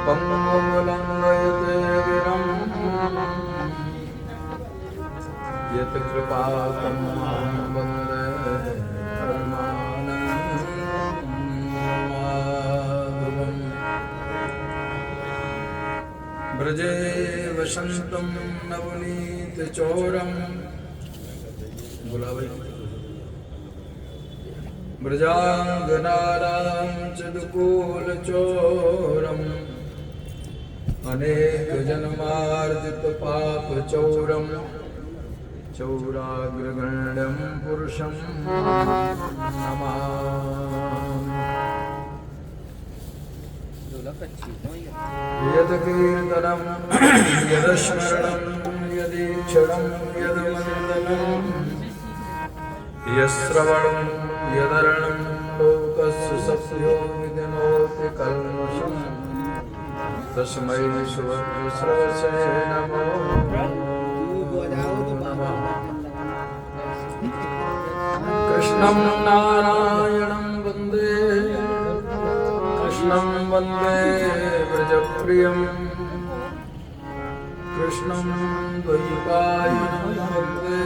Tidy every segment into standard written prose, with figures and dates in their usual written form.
पंगुलंगयते गिरं यत् कृपातमहं वन्दे परमानन्दमाधवम्। ब्रजे वसन्तं नवनीतचोरं ब्रजांगनानां चतुकूलचोरम् अनेकजन्मार्जितपापचौरम् चौराग्रगण्यं पुरुषं नमामि। यत्कीर्तनं यदस्मरणं यदीक्षणं यद्वन्दनं यश्रवणं यदर्णं लोकस्य सत्यो विदिनोति कल्मषम् तस्मै श्रवसे नमो नमः। कृष्णं नारायणं वन्दे कृष्णं वन्दे व्रजप्रियं कृष्णं द्वैपायनं वन्दे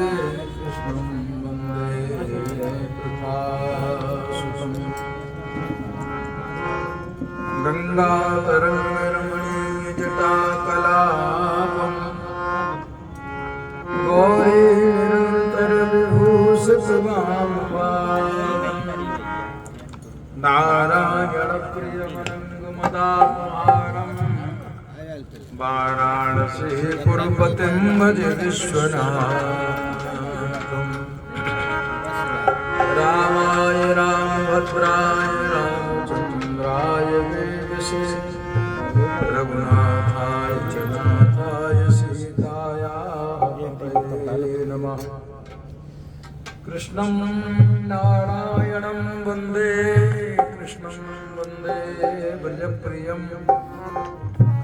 कृष्णं वन्दे प्रभासुतं। गंगातरङ्गरमणीयजटाकलापं गौरीनिरन्तरविभूषितवामभागं नारायणप्रियमनङ्गमदापहारं वाराणसीपुरपतिं भजे विश्वनाथं। रामाय रामभद्राय रामचन्द्राय वेदसे रघुनाथाय च नाथाय सीताया पतये नमः। कृष्णं नारायणं वन्दे कृष्णं वन्दे व्रजप्रियं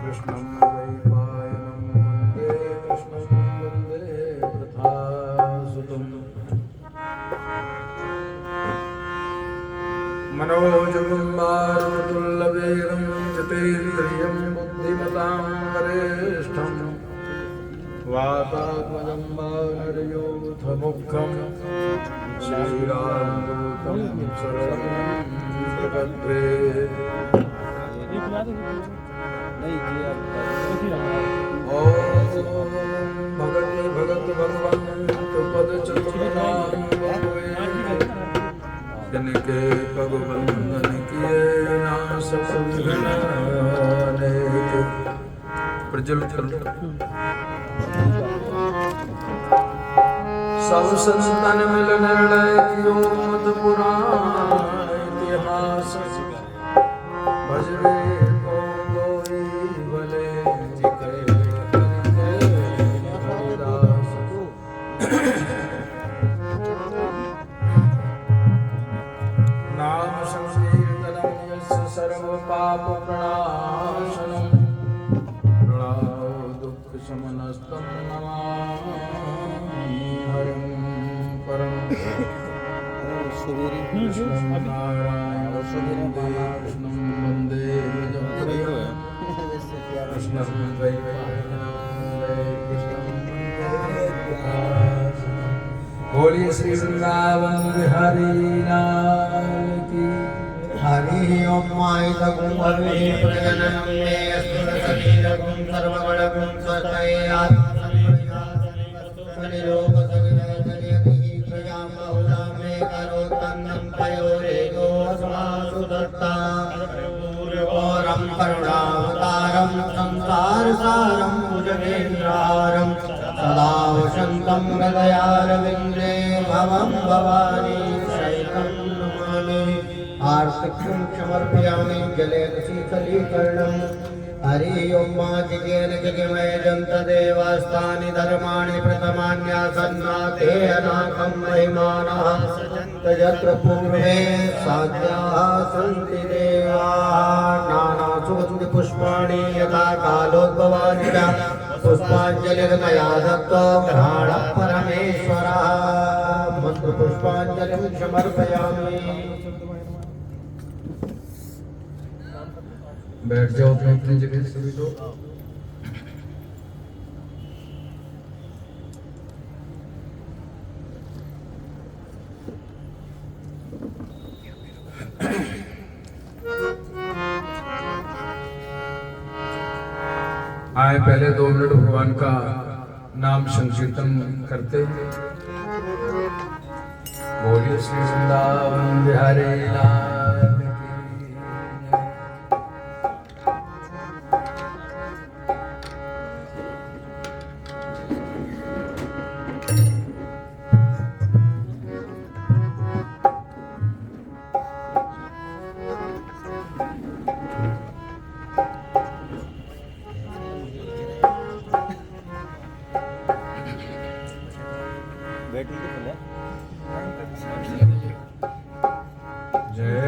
कृष्णं द्वैपायनं वन्दे कृष्णं वन्दे प्रथासुतम्। मनोजवं मारुतुल्लवेगं जितेन्द्रियं बुद्धिमतां वरिष्ठं वातात्मजं वानरयूथमुख्यं श्रीरामदूतं शरणं प्रपद्ये। ॐ भगति भगत भगवन्तु पदचतुर्नाम जिनके पग बंधन किए ना सकुलने प्रज्वलित सब संतन मिल निर्णय कियो मत पुराण इतिहास भजरे को गोई भले जिके हरिदास। नाम संकीर्तनं यस्य सर्वपापप्रणाशनं प्रणामो दुःखशमनस्तं नमामि हरिं परं। कृष्णं नारायणं कृष्णं वन्दे व्रजप्रियं कृष्णं द्वैपायनं वन्दे कृष्णं वन्दे प्रभासुतं। बोलिए श्री वृंदावन बिहारी लाल की। हरि ओम माइदगुं भवे प्रजननं मे अस्मृतशरीरगुं सर्वगणगुं स्वतये आत्मनिरोगसगजयति प्रजां बहुलां मे करोत्तन्नं पयोरेगो अस्मासु दत्ता। पूर्वोरं करुणावतारं संसारसारं भुजगेन्द्रहारं सदा वसन्तं हृदयारविन्दे भवं भवानी शैलं नमामि। आर्तिकं समर्पयामि जलेन शीतलीकरणम्। हरि ओम जिगेन जगमय जन्तदेवास्तानि धर्माणि प्रथमान्यासन्नाते अनाकं महिमानः यत्र पूर्वे साध्याः सन्ति देवाः। नानासुगन्धिपुष्पाणि यथा कालोद्भवानि च पुष्पाञ्जलिर्मया दत्तो ग्रहाणः परमेश्वरः। मन्त्रपुष्पाञ्जलिं समर्पयामि। बैठ जाओ अपनी अपनी जगह सभी लोग। आए पहले 2 मिनट भगवान का नाम संकीर्तन करते हैं। बोलिए श्री वृंदावन बिहारी लाल की। जय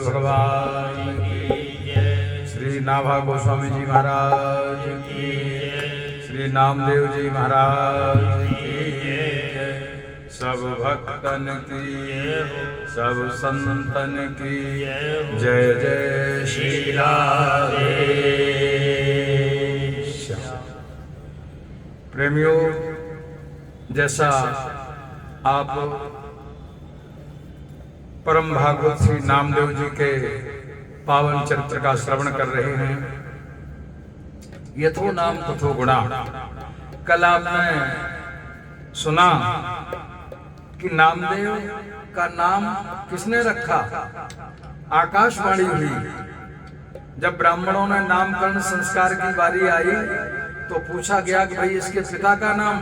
भगवान की, श्री नाभा गोस्वामी जी महाराज की, श्री नामदेव जी महाराज की, सब भक्तन की, सब संतन की जय जय श्री राधे श्याम। प्रेमियों, जैसा आप परम भागवत श्री नामदेव जी के पावन चरित्र का श्रवण कर रहे हैं, यथो नाम तथो गुणा। कल आपने सुना कि नामदेव का नाम किसने रखा? आकाशवाणी हुई। जब ब्राह्मणों ने नामकरण संस्कार की बारी आई तो पूछा गया कि भाई इसके पिता का नाम,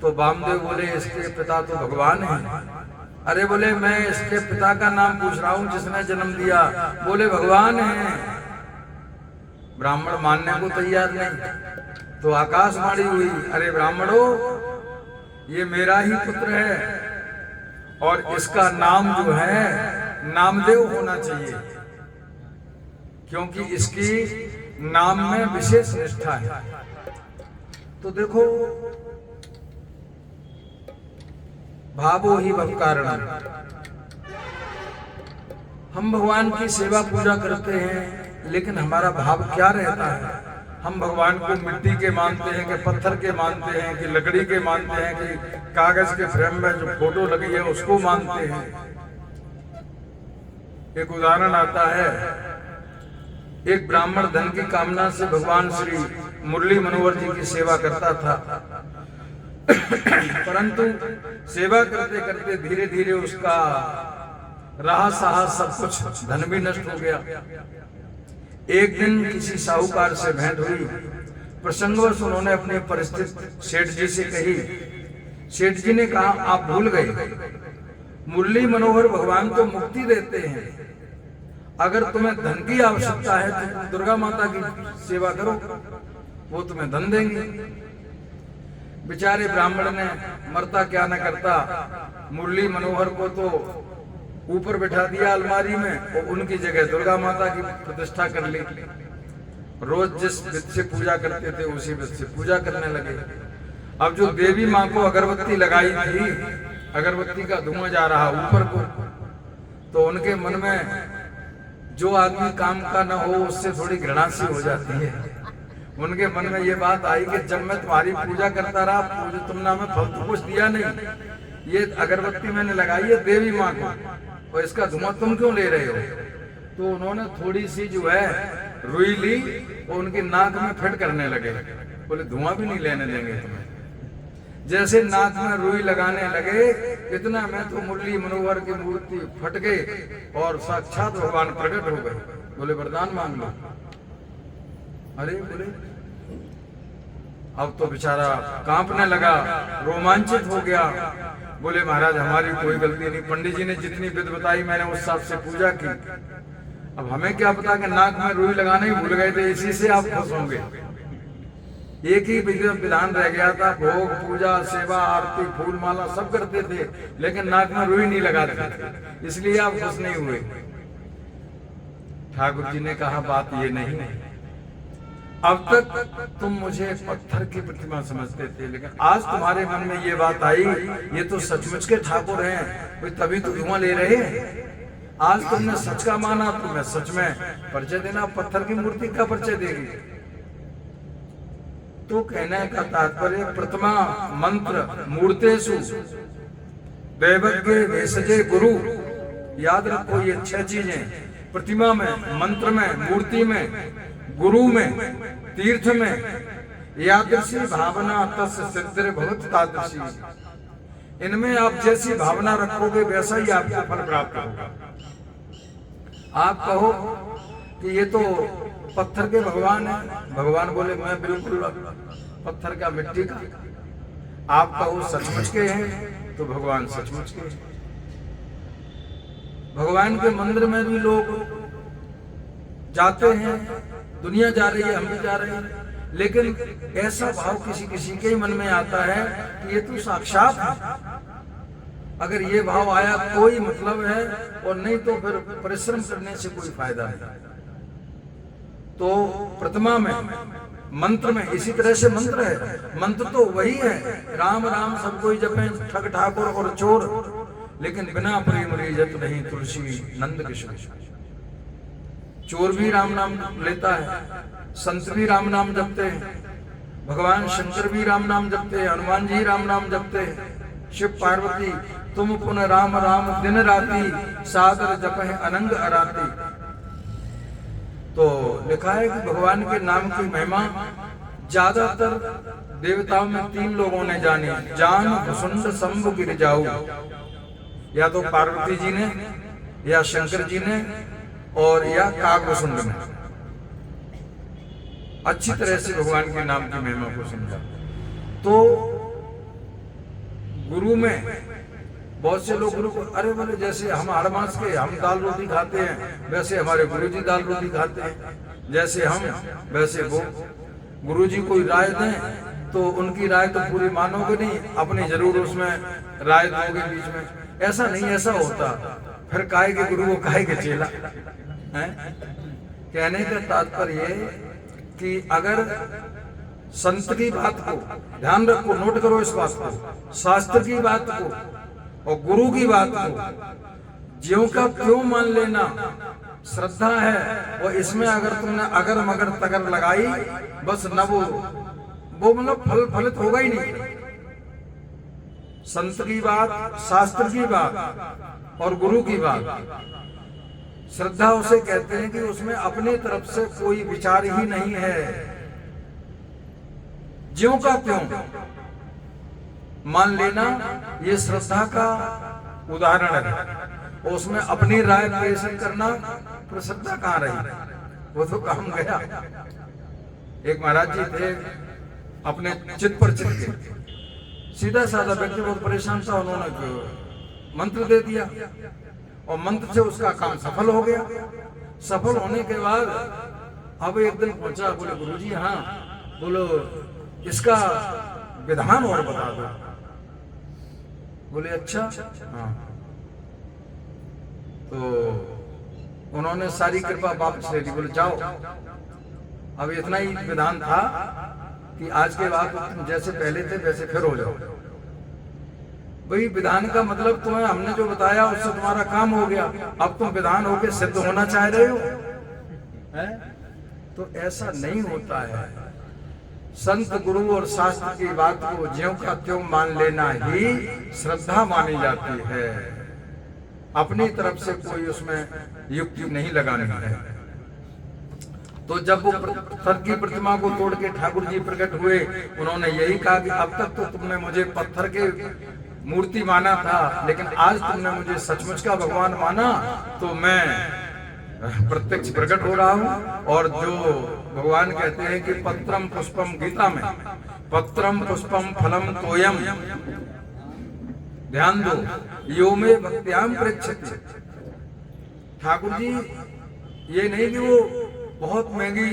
तो वामदेव बोले इसके पिता तो भगवान हैं। अरे बोले मैं इसके पिता का नाम पूछ रहा हूं जिसने जन्म दिया। बोले भगवान हैं। ब्राह्मण मानने को तैयार नहीं। तो आकाशवाणी हुई, अरे ब्राह्मणों, ये मेरा ही पुत्र है और इसका नाम जो है नामदेव होना चाहिए, क्योंकि इसकी नाम में विशेष निष्ठा है। तो देखो, भावो ही भव कारणम। हम भगवान की सेवा पूजा करते हैं, लेकिन हमारा भाव क्या रहता है? हम भगवान को मिट्टी के मानते हैं कि पत्थर के मानते हैं कि लकड़ी के मानते हैं कि कागज के फ्रेम में जो फोटो लगी है उसको मानते हैं। एक उदाहरण आता है, एक ब्राह्मण धन की कामना से भगवान श्री मुरली मनोहर जी की सेवा करता था, परंतु सेवा करते करते धीरे धीरे उसका रहा सहा सब कुछ धन भी नष्ट हो गया। एक दिन किसी साहूकार से भेंट हुई। प्रसंगवश उन्होंने अपनी परिस्थिति सेठ जी से कही। सेठ जी ने कहा, आप भूल गए, मुरली मनोहर भगवान तो मुक्ति देते हैं। अगर तुम्हें धन की आवश्यकता है तो तुम दुर्गा माता की सेवा करो, वो तुम्हें धन देंगे। बेचारे ब्राह्मण ने मरता क्या न करता मुरली मनोहर को तो ऊपर बैठा दिया अलमारी में और उनकी जगह दुर्गा माता की प्रतिष्ठा कर ली। रोज जिस विध से पूजा करते थे उसी विध से पूजा करने लगे। अब जो देवी माँ को अगरबत्ती लगाई थी, अगरबत्ती का धुआं जा रहा ऊपर को, तो उनके मन में जो आदमी काम का न हो उससे थोड़ी घृणा सी हो जाती है। उनके मन में ये बात आई कि जब मैं तुम्हारी पूजा करता रहा, तुमने हमें फल तो कुछ दिया नहीं, ये अगरबत्ती मैंने लगाई है देवी माँ को और इसका धुआं तुम क्यों ले रहे हो? तो उन्होंने थोड़ी सी जो है रुई ली और उनकी नाक में फिट करने लगे। बोले धुआं भी नहीं लेने देंगे तुम्हें। जैसे नाक में रुई लगाने लगे, इतना में तो मुरली मनोहर की मूर्ति फट गई और साक्षात भगवान प्रकट हो गए। बोले वरदान मांग लो। अरे बोले, अब तो बेचारा कांपने लगा, रोमांचित हो गया। बोले महाराज हमारी कोई गलती नहीं, पंडित जी ने जितनी विध बताई मैंने उस हिसाब से पूजा की। अब हमें क्या पता कि नाक में रुई लगाना ही भूल गए थे, इसी से आप खुश होंगे। एक ही विधान रह गया था, भोग पूजा सेवा आरती फूल माला सब करते थे, लेकिन नाक में रुई नहीं लगाते थे, इसलिए आप खुश नहीं हुए। ठाकुर जी ने कहा बात ये नहीं है, अब तक तुम मुझे पत्थर की प्रतिमा समझते थे, लेकिन आज तुम्हारे मन में ये बात आई, ये तो सचमुच के ठाकुर हैं, तभी तो धुआं ले रहे हैं। आज तुमने सच का माना तो मैं सच में परिचय देना, पत्थर की मूर्ति का परिचय देगी। तो कहने का तात्पर्य, प्रतिमा मंत्र मूर्तेषु दैवज्ञ भेषजे गुरु। याद रखो ये 6 चीजें, प्रतिमा में, मंत्र में, मूर्ति में, गुरु में, तीर्थ में। यादृशी भावना तस्य सिद्धि भवति तादृशी। इनमें आप जैसी भावना रखोगे वैसा ही आपको फल प्राप्त होगा। आप कहो कि ये तो पत्थर के भगवान है, भगवान बोले मैं बिल्कुल पत्थर का मिट्टी का। आप कहो सचमुच के हैं तो भगवान सचमुच के हैं। भगवान के मंदिर में भी लोग जाते हैं, दुनिया जा रही है, हम भी जा रहे हैं, लेकिन ऐसा भाव किसी किसी के मन में आता है कि ये तो साक्षात है। अगर ये भाव आया तो ही मतलब है, और नहीं तो फिर परिश्रम करने से कोई फायदा नहीं। तो प्रतिमा में, मंत्र में इसी तरह से मंत्र है, मंत्र तो वही है, राम राम सब कोई जपे, ठग ठाकुर और चोर, लेकिन बिना प्रेम रीजत नहीं तुलसी नंद किशोर। चोर भी राम नाम लेता है, संत भी राम नाम जपते हैं, भगवान शंकर भी राम नाम जपते हैं, हनुमान जी राम नाम जपते हैं, शिव पार्वती तुम पुनः राम राम दिन राती, सागर जपह अनंग अराती। तो लिखा है कि भगवान के नाम की महिमा ज्यादातर देवताओं में 3 लोगों ने जानी, जान भुसुंड शंभु गिरिजाऊ, या तो पार्वती जी ने, या शंकर जी ने, और या काकभुसुंड ने अच्छी तरह से भगवान के नाम की महिमा को समझा। तो गुरु में बहुत से लोग गुरु को अरे बोले, जैसे हम हर मास के हम दाल रोटी खाते हैं, वैसे हमारे गुरुजी दाल रोटी खाते हैं, जैसे हम वैसे वो। गुरुजी कोई राय दें तो उनकी राय तो पूरी मानोगे नहीं, अपनी जरूर उसमें राय दोगे बीच में, ऐसा नहीं, ऐसा होता। फिर काहे के गुरु को काहे के चेला है। कहने का तात्पर्य कि अगर संत की बात को ध्यान रखो, नोट करो इस बात को, शास्त्र की बात को और गुरु की बात को ज्यों का त्यों मान लेना श्रद्धा है, और इसमें अगर तुमने अगर मगर तगर लगाई बस न वो मतलब फलित होगा ही नहीं। संत की बात, शास्त्र की बात और गुरु की बात, श्रद्धा उसे कहते हैं कि उसमें अपने तरफ से कोई विचार ही नहीं है, ज्यों का त्यों मान लेना, ये श्रद्धा का उदाहरण है। उसमें अपनी राय पेश करना, तो श्रद्धा कहाँ रही, वो तो काम गया। एक महाराज जी थे, अपने चित्त पर चित्त के, सीधा साधा व्यक्ति बहुत परेशान था, उन्होंने मंत्र दे दिया और मंत्र से उसका काम सफल हो गया। सफल होने के बाद अब एक दिन पहुंचा, बोले गुरुजी हाँ, बोलो इसका विधान और बता दो। बोले अच्छा हाँ। तो उन्होंने सारी कृपा वापस ले ली, बोले जाओ, अब इतना ही विधान था कि आज के बाद तुम जैसे पहले थे वैसे फिर हो जाओ। वही विधान का मतलब तुम्हें हमने जो बताया उससे तुम्हारा काम हो गया, अब तुम विधान होके सिद्ध होना चाह रहे हो है? तो ऐसा नहीं होता है। संत गुरु और शास्त्र की बात को ज्यों का त्यों मान लेना ही श्रद्धा मानी जाती है, अपनी तरफ से कोई उसमें युक्ति नहीं लगानी है। तो जब वो पत्थर की प्रतिमा को तोड़ के ठाकुर जी प्रकट हुए, उन्होंने यही कहा कि अब तक तो तुमने मुझे पत्थर के मूर्ति माना था, लेकिन आज तुमने मुझे सचमुच का भगवान माना, तो मैं प्रत्यक्ष प्रकट हो रहा हूँ। और जो भगवान कहते हैं कि पत्रम पुष्पम, गीता में पत्रम पुष्पम फलम तोयम, ध्यान दो, यो में भक्त्याम प्रेक्षते। ठाकुर जी ये नहीं कि वो बहुत महंगी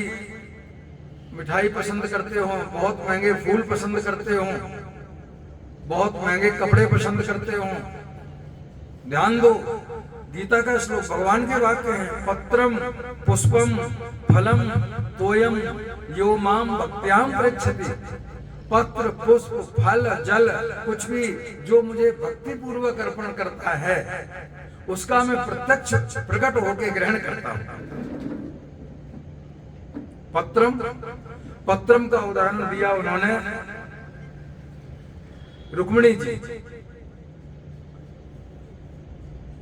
मिठाई पसंद करते हो, बहुत महंगे फूल पसंद करते हो, बहुत महंगे कपड़े पसंद करते हो। ध्यान दो, गीता का श्लोक भगवान के वाक्य हैं, पत्रम पुष्पम फलम तोयम यो माम भक्त्याम प्रेक्षते। पत्र पुष्प फल जल कुछ भी जो मुझे भक्ति पूर्वक अर्पण करता है, उसका मैं प्रत्यक्ष प्रकट होकर ग्रहण करता हूं। पत्रम का उदाहरण दिया उन्होंने रुक्मिणी जी।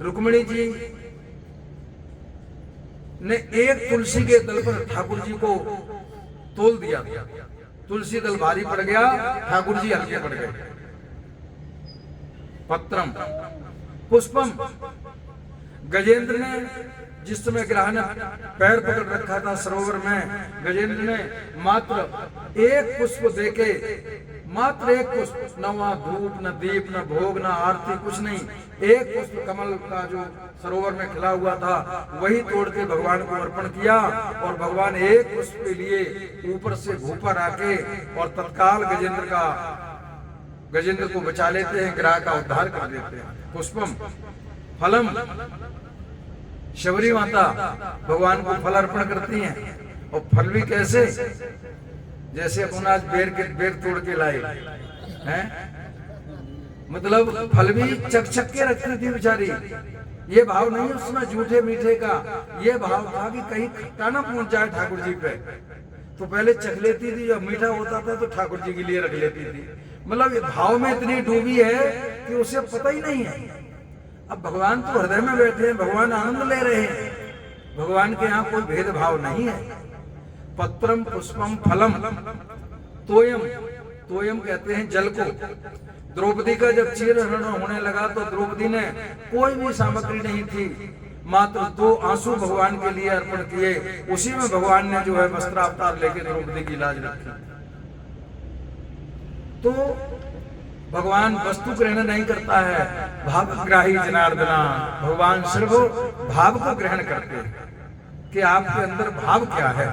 रुक्मिणी जी ने एक तुलसी के दल पर ठाकुर जी को तोल दिया, तुलसी दल भारी पड़ गया, ठाकुर जी हल्के पड़ गए। पत्रम पुष्पम, गजेंद्र ने जिस समय ग्रह ने पैर पकड़ रखा था सरोवर में, गजेंद्र ने मात्र एक पुष्प देके, मात्र एक पुष्प, न वहां धूप न दीप न भोग न आरती कुछ नहीं, एक पुष्प कमल का जो सरोवर में खिला हुआ था वही तोड़ के भगवान को अर्पण किया। और भगवान एक पुष्प के लिए ऊपर से भूपर आके और तत्काल गजेंद्र का गजेंद्र को बचा लेते हैं, ग्राह का उद्धार कर देते हैं। पुष्पम फलम, शबरी माता भगवान को फल अर्पण करती हैं, और फल भी कैसे, जैसे अपन आज बेर तोड़ के लाए हैं, मतलब फल भी चक चक के रखती थी बेचारी। ये भाव नहीं उसमें झूठे मीठे का, ये भाव था कि कहीं खट्टा ना पहुंच जाए ठाकुर जी पे, तो पहले चख लेती थी, जब मीठा होता था तो ठाकुर जी के लिए रख लेती थी। मतलब ये भाव में इतनी डूबी है कि उसे पता ही नहीं है। अब भगवान तो हृदय में बैठे हैं, भगवान आनंद ले रहे हैं, भगवान के यहाँ कोई भेदभाव नहीं है। पत्रम पुष्पम फलम तोयम, तोयम कहते हैं जल को। द्रौपदी का जब चीरहरण होने लगा तो द्रौपदी ने कोई भी सामग्री नहीं थी, मात्र 2 आंसू भगवान के लिए अर्पण किए, उसी में भगवान ने जो है वस्त्रावतार लेके द्रौपदी की लाज रखी। तो भगवान वस्तु ग्रहण नहीं करता है, भावग्राही जनार्दना, भगवान सिर्फ भाव को ग्रहण करते हैं कि आपके अंदर भाव क्या है।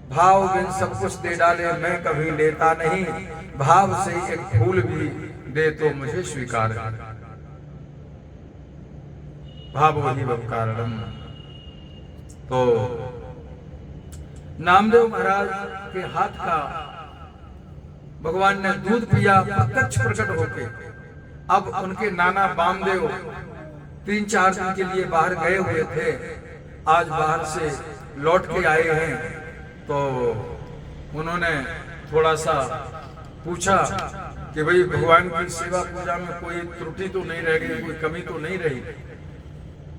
भाव बिन सब कुछ दे डाले मैं कभी लेता नहीं, भाव से एक फूल भी दे तो मुझे स्वीकार है। भाव वही भव कारणम। तो नामदेव महाराज के हाथ का भगवान ने दूध पिया प्रत्यक्ष प्रकट होके। अब उनके नाना बामदेव 3-4 दिन के लिए बाहर गए हुए थे, आज बाहर से लौट के आए हैं, तो उन्होंने थोड़ा सा पूछा कि भाई भगवान की सेवा पूजा में कोई त्रुटि तो नहीं रह गई, कोई कमी तो नहीं रही।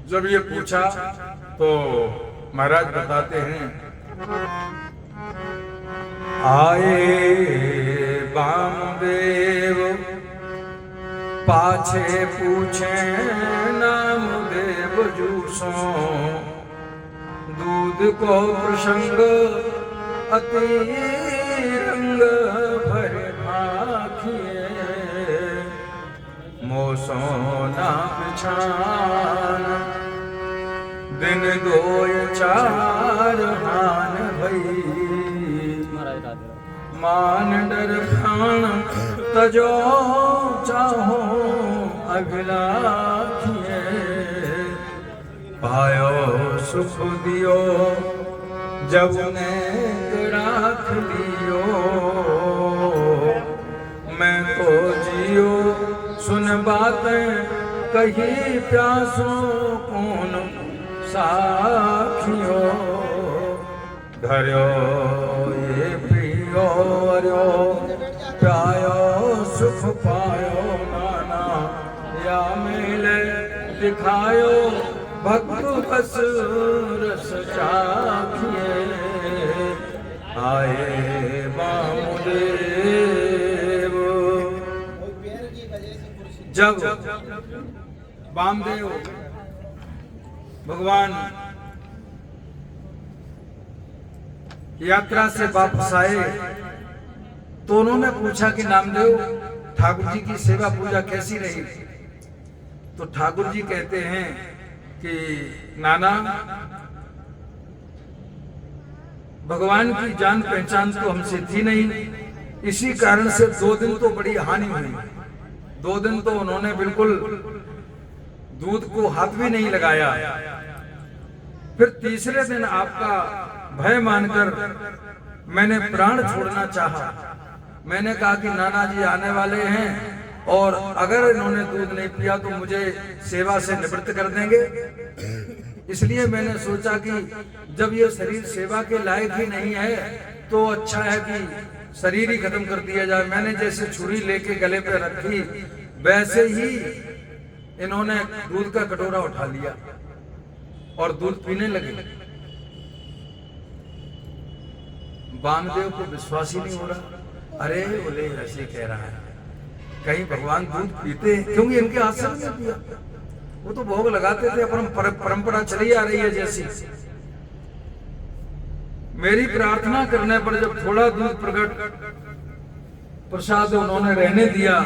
जब ये पूछा तो महाराज बताते हैं, आए बामदेव पाछे पूछे नामदेव जूसो, दूध को प्रसंग अति रंग भर आखिए, मोसो ना पिछान दिन 2-4 हान भई, मान डर खान तजो चाहो अभिलाखिए, पायो सुख दियो जब ने राख लियो, मैं तो जियो सुन बातें कही प्यासो कौन साखियो, धर्यो ये पियो अर्यो प्यायो सुख पायो नाना, या मेले दिखायो भक्त बस रस चाखिए, आए बामदेव। जब बामदेव भगवान यात्रा से वापस आए तो उन्होंने पूछा कि नामदेव ठाकुर जी की सेवा पूजा कैसी रही। तो ठाकुर जी कहते हैं कि नाना, भगवान की जान पहचान तो हमसे थी नहीं, इसी कारण से 2 दिन तो बड़ी हानि हुई। 2 दिन तो उन्होंने बिल्कुल दूध को हाथ भी नहीं लगाया। फिर तीसरे दिन आपका भय मानकर मैंने प्राण छोड़ना चाहा। मैंने कहा कि नाना जी आने वाले हैं और अगर इन्होंने दूध नहीं पिया तो मुझे सेवा से निवृत्त कर देंगे। इसलिए मैंने सोचा कि जब ये शरीर सेवा के लायक ही नहीं है तो अच्छा है कि शरीर ही खत्म कर दिया जाए। मैंने जैसे छुरी लेके गले पे रखी वैसे ही इन्होंने दूध का कटोरा उठा लिया और दूध पीने लगे। बामदेव को विश्वास ही नहीं हो रहा। अरे बोले ऐसे कह रहा है कहीं भगवान दूध पीते, क्योंकि इनके हाथ से नहीं पिया। वो तो भोग लगाते थे, परंपरा चली आ रही है जैसी। मेरी प्रार्थना करने पर जब थोड़ा दूध प्रकट प्रसाद उन्होंने रहने दिया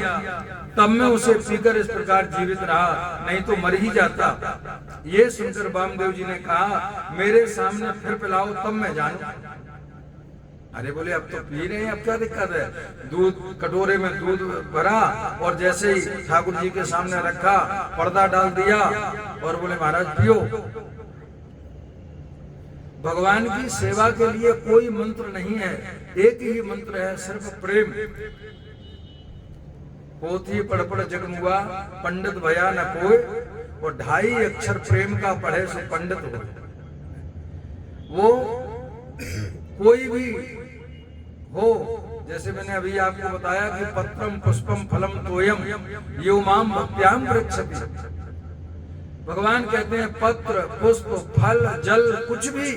तब मैं उसे पीकर इस प्रकार जीवित रहा, नहीं तो मर ही जाता। ये सुनकर बामदेव जी ने कहा मेरे सामने फिर पिलाओ तब मैं जानू। अरे बोले अब तो पी रहे हैं, अब क्या दिक्कत है? दूध कटोरे में दूध भरा और जैसे ही ठाकुर जी के सामने रखा, पर्दा डाल दिया और बोले महाराज पियो। भगवान की सेवा के लिए कोई मंत्र नहीं है, एक ही मंत्र है, सिर्फ प्रेम। पोथी पढ़ पढ़ जगमुआ पंडित भया न कोई, और 2.5 अक्षर प्रेम का पढ़े सो पंडित हो। वो कोई भी हो, जैसे मैंने अभी आपको बताया कि पत्रम पुष्पम फलम तोयम यो माम भक्त्याम वृक्षति। भगवान कहते हैं पत्र पुष्प फल जल कुछ भी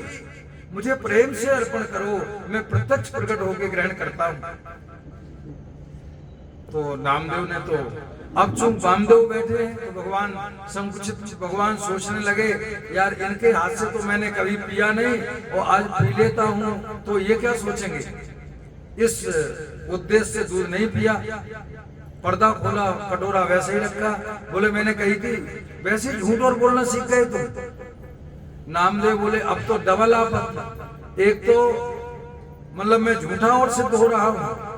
मुझे प्रेम से अर्पण करो, मैं प्रत्यक्ष प्रकट होकर ग्रहण करता हूं। तो नामदेव ने तो अब चूंकि वामदेव बैठे हैं तो भगवान संकुचित, भगवान सोचने लगे यार इनके हाथ से तो मैंने कभी पिया नहीं और आज पी लेता हूं तो ये क्या सोचेंगे। इस उद्देश्य से दूध नहीं पिया, पर्दा खोला, कटोरा वैसे ही रखा। बोले मैंने कही थी, वैसे झूठ और बोलना सीख गए तुम। नामदेव बोले अब तो डबल आप, एक तो मतलब मैं झूठा और सिद्ध हो रहा हूं।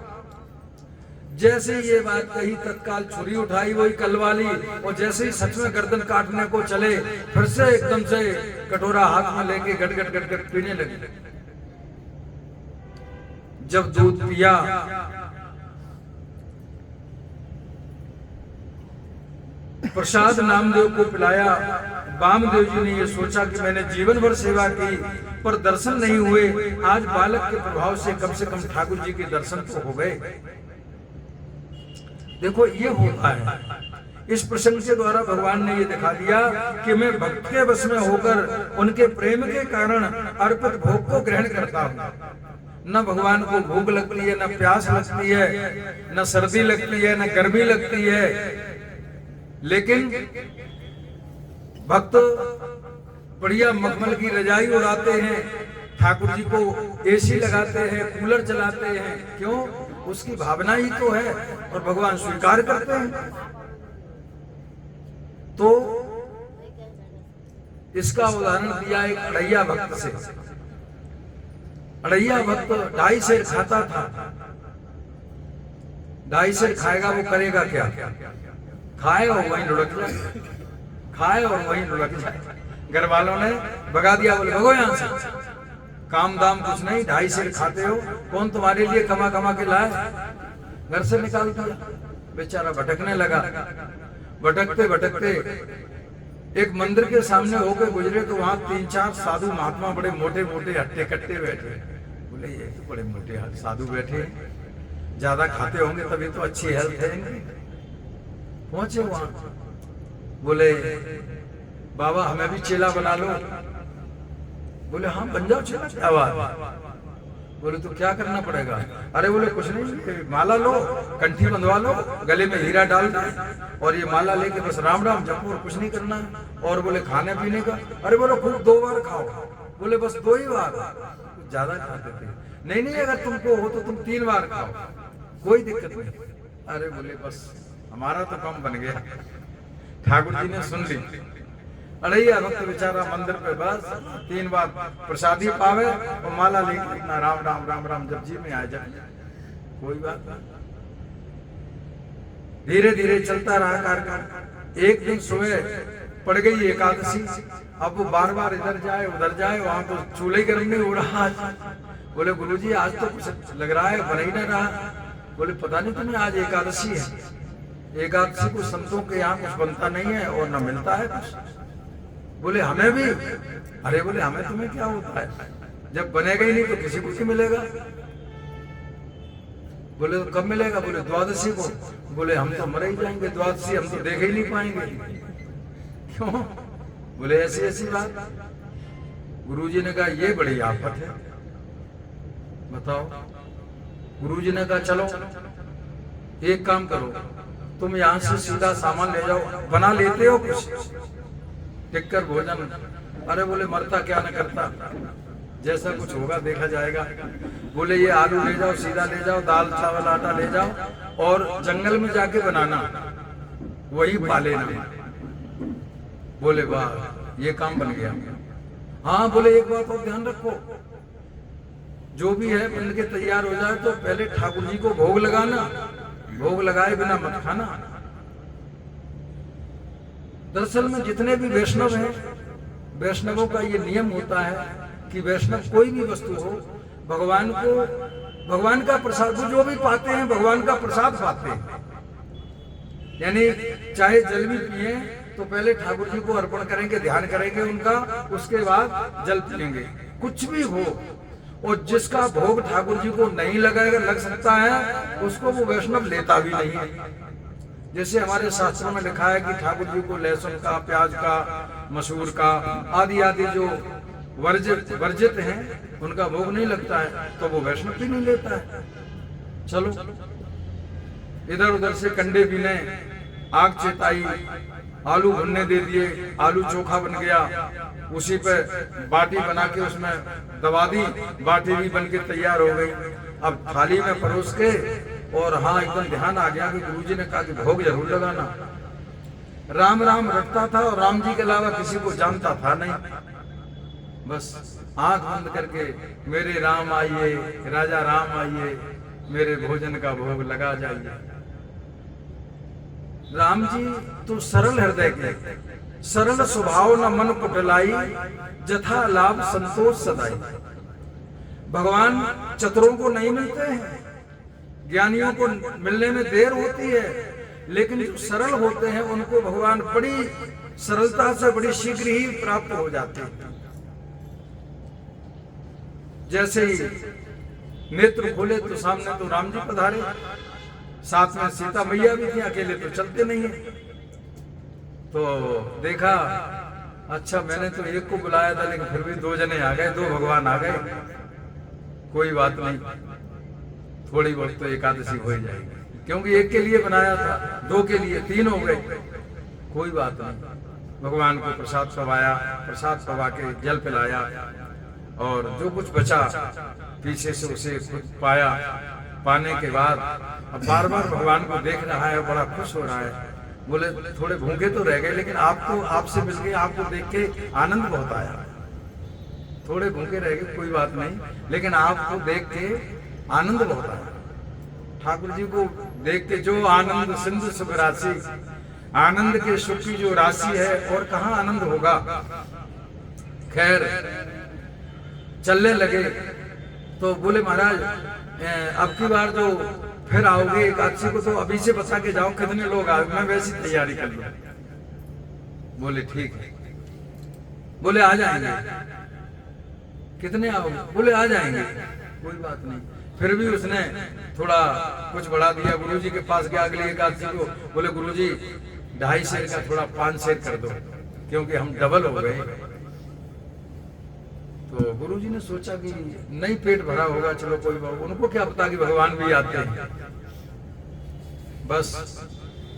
जैसे ये बात कही तत्काल छुरी उठाई वही कल वाली, और जैसे ही सच में गर्दन काटने को चले फिर से एकदम से कटोरा हाथ में लेके गट गट गट गट पीने लगे। जब दूध पिया प्रसाद नामदेव को पिलाया, वामदेव जी ने ये सोचा कि मैंने जीवन भर सेवा की पर दर्शन नहीं हुए, आज बालक के प्रभाव से कम ठाकुर जी के दर्शन तो हो गए। देखो ये होता है, इस प्रसंग के द्वारा भगवान ने ये दिखा दिया कि मैं भक्त के वश में होकर उनके प्रेम के कारण अर्पित भोग को ग्रहण करता हूँ। न भगवान को भूख लगती है, न प्यास लगती है, न सर्दी लगती है, न गर्मी लगती है, लेकिन भक्त बढ़िया मखमल की रजाई उड़ाते हैं, ठाकुर जी को एसी लगाते हैं, कूलर चलाते हैं। क्यों? उसकी भावना ही तो है और भगवान स्वीकार करते हैं। तो इसका उदाहरण दिया एक अड़ैया भक्त से। अड़ैया भक्त 2.5 सेर खाता था। 2.5 सेर खाएगा वो करेगा क्या? खाए और वहीं लुढ़क जाए, खाए और वहीं लुढ़क जाए। घर वालों ने भगा दिया, बोले भगो यहां से, काम दाम कुछ नहीं, 2.5 सेर खाते हो, कौन तुम्हारे लिए कमा कमा के लाए? घर से निकाल दिया। बेचारा भटकने लगा। भटकते भटकते एक मंदिर के सामने होकर गुजरे तो वहां 3-4 साधु महात्मा बड़े मोटे मोटे हट्टे कट्टे बैठे। बोले ये तो बड़े मोटे साधु बैठे, ज्यादा खाते होंगे तभी तो अच्छी हेल्थ है इनकी। पहुंचे वहां, बोले बाबा हमें भी चेला बना लो। बोले हाँ बन जाओ चेला, क्या बात? बोले तो क्या करना पड़ेगा? अरे बोले कुछ नहीं, माला लो, कंठी बंधवा लो, गले में हीरा डाल दो और ये माला लेके बस राम राम जपो और कुछ नहीं करना। और बोले खाने पीने का? अरे बोले खूब 2 बार खाओ। बोले बस 2 ही बार? कुछ ज्यादा खाते थे। नहीं नहीं अगर तुमको हो तो तुम 3 बार खाओ, कोई दिक्कत नहीं। अरे बोले बस हमारा तो काम बन गया। ठाकुर जी ने सुन ली। अड़ैया भक्त बेचारा मंदिर पे बस 3 बार प्रसादी पावे और माला लेके इतना राम राम राम राम जब जी में आ जाए, कोई बात नहीं। धीरे धीरे चलता रहा कार्यक्रम। एक दिन सुबह पड़ गई एकादशी। अब वो बार बार इधर जाए उधर जाए, वहां तो चूल्हे गर्म नहीं हो रहा। बोले गुरुजी आज तो कुछ लग रहा है बन ही ना रहा। बोले पता नहीं तुम्हें आज एकादशी है। एकादशी को संतों के यहाँ कुछ बनता नहीं है और न मिलता है कुछ। बोले हमें भी? अरे बोले हमें तुम्हें क्या होता है, जब बनेगा ही नहीं तो किसी को नहीं मिलेगा। बोले तो कब मिलेगा? बोले द्वादशी को। बोले हम तो मर ही जाएंगे, द्वादशी हम तो देख ही नहीं पाएंगे। क्यों? बोले ऐसी ऐसी बात। गुरुजी ने कहा ये बड़ी आफत है, बताओ। गुरुजी ने कहा चलो एक काम करो, तुम यहाँ से सीधा सामान ले जाओ, बना लेते हो कुछ टिक्कर भोजन? अरे बोले मरता क्या न करता, जैसा कुछ होगा देखा जाएगा। बोले ये आलू ले जाओ, सीधा ले जाओ, दाल चावल आटा ले जाओ और जंगल में जाके बनाना, वही पा लेना। बोले वाह ये काम बन गया। हाँ बोले एक बात और ध्यान रखो, जो भी है बन के तैयार हो जाए तो पहले ठाकुर जी को भोग लगाना, भोग लगाए बिना मत खाना। दरअसल में जितने भी वैष्णव हैं, वैष्णवों का ये नियम होता है कि वैष्णव कोई भी वस्तु हो, भगवान को, भगवान का प्रसाद जो भी पाते हैं भगवान का प्रसाद पाते हैं। यानी चाहे जल भी पिए तो पहले ठाकुर जी को अर्पण करेंगे, ध्यान करेंगे उनका, उसके बाद जल पिएंगे। कुछ भी हो, और जिसका भोग ठाकुर जी को नहीं लगाएगा, लग सकता है, उसको वो वैष्णव लेता भी नहीं है। जैसे हमारे शास्त्रों में लिखा है कि ठाकुर जी को लहसुन का, प्याज का, मसूर का आदि आदि जो वर्जित हैं उनका भोग नहीं लगता है, तो वो वैष्णव भी नहीं लेता है। चलो इधर उधर से कंडे बीने, आग चेताई, आलू भुनने दे दिए, आलू चोखा बन गया, उसी पे बाटी बना के उसमें दबा दी, बाटी भी बन के तैयार हो गई। अब थाली में परोस के, और हाँ एकदम ध्यान आ गया कि गुरुजी ने कहा कि भोग जरूर लगाना। राम राम रटता था और राम जी के अलावा किसी को जानता था नहीं। बस आंख बंद करके मेरे राम आइए, राजा राम आइए, मेरे भोजन का भोग लगा जाइए। राम जी तो सरल हृदय के, सरल स्वभाव न मन कुटलाई, जथा लाभ संतोष सदाई। भगवान चतुरों को नहीं मिलते हैं, ज्ञानियों को मिलने में देर होती है, लेकिन जो सरल होते हैं उनको भगवान बड़ी सरलता से, बड़ी शीघ्र ही प्राप्त हो जाते हैं। जैसे ही नेत्र खोले तो सामने तो राम जी पधारे, साथ में सीता मैया भी थी, अकेले तो चलते नहीं है। तो देखा, अच्छा मैंने तो एक को बुलाया था लेकिन फिर भी दो जने आ गए, दो भगवान आ गए, कोई बात नहीं, थोड़ी बहुत तो एकादशी हो जाएगी, क्योंकि एक के लिए बनाया था, दो के लिए तीन हो गए, कोई बात नहीं। भगवान को प्रसाद पवाया, प्रसाद पवा के जल पिलाया, और जो कुछ बचा पीछे से उसे खुद पाया। पाने के बाद अब बार बार भगवान को देख रहा है, बड़ा खुश हो रहा है। बोले थोड़े भूखे तो रह गए, लेकिन आपको, आपसे मिल गए, आपको देख के आनंद बहुत आया। थोड़े भूखे रह गए कोई बात नहीं, लेकिन आपको देख के आनंद बहुत आया। ठाकुर जी को देख के जो आनंद सिंधु सुख राशि, आनंद के सुख की जो राशि है, और कहाँ आनंद होगा। खैर चलने लगे तो बोले महाराज अब की बार जो फिर आओगे एकादशी को तो अभी से बता के जाओ कितने लोग आए, मैं वैसी तैयारी कर लूं। बोले ठीक है। बोले आ जाएंगे। कितने आओगे? बोले आ जाएंगे, कोई बात नहीं। फिर भी उसने थोड़ा कुछ बढ़ा दिया। गुरुजी के पास गया अगली एकादशी को, बोले गुरुजी 2.5 सेर का थोड़ा 5 सेर कर दो, क्योंकि हम डबल हो गए। तो गुरुजी ने सोचा कि नहीं पेट भरा होगा, चलो कोई बात, उनको क्या पता कि भगवान भी आते हैं। बस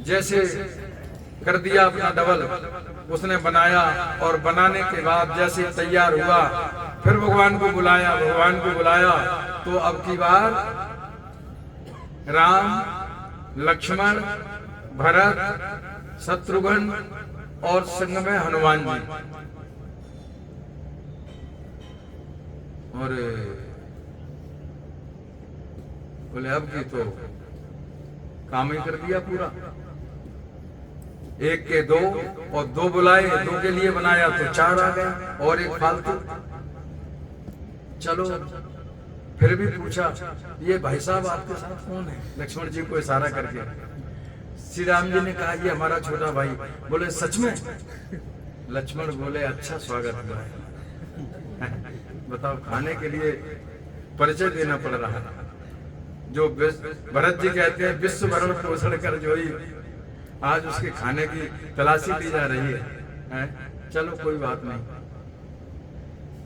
जैसे कर दिया अपना डबल, उसने बनाया, और बनाने के बाद जैसे तैयार हुआ फिर भगवान को बुलाया, भगवान को बुलाया। तो अब की बार राम, लक्ष्मण, भरत, शत्रुघ्न और संग में हनुमान जी। और बोले अब की तो काम ही कर दिया पूरा। एक के 2 और 2 बुलाए, 2 के लिए बनाया तो 4 आ गए, और एक फालतू। चलो फिर भी पूछा, ये भाई साहब आपके साथ कौन है? लक्ष्मण जी को इशारा करके। श्री राम जी ने कहा ये हमारा छोटा भाई। बोले सच में? लक्ष्मण बोले अच्छा स्वागत हुआ है। बताओ, खाने के लिए परिचय देना पड़ रहा है। जो भरत जी कहते हैं विश्व भरण पोषण कर जोई, आज उसके खाने की तलाशी ली जा रही है। चलो कोई बात नहीं,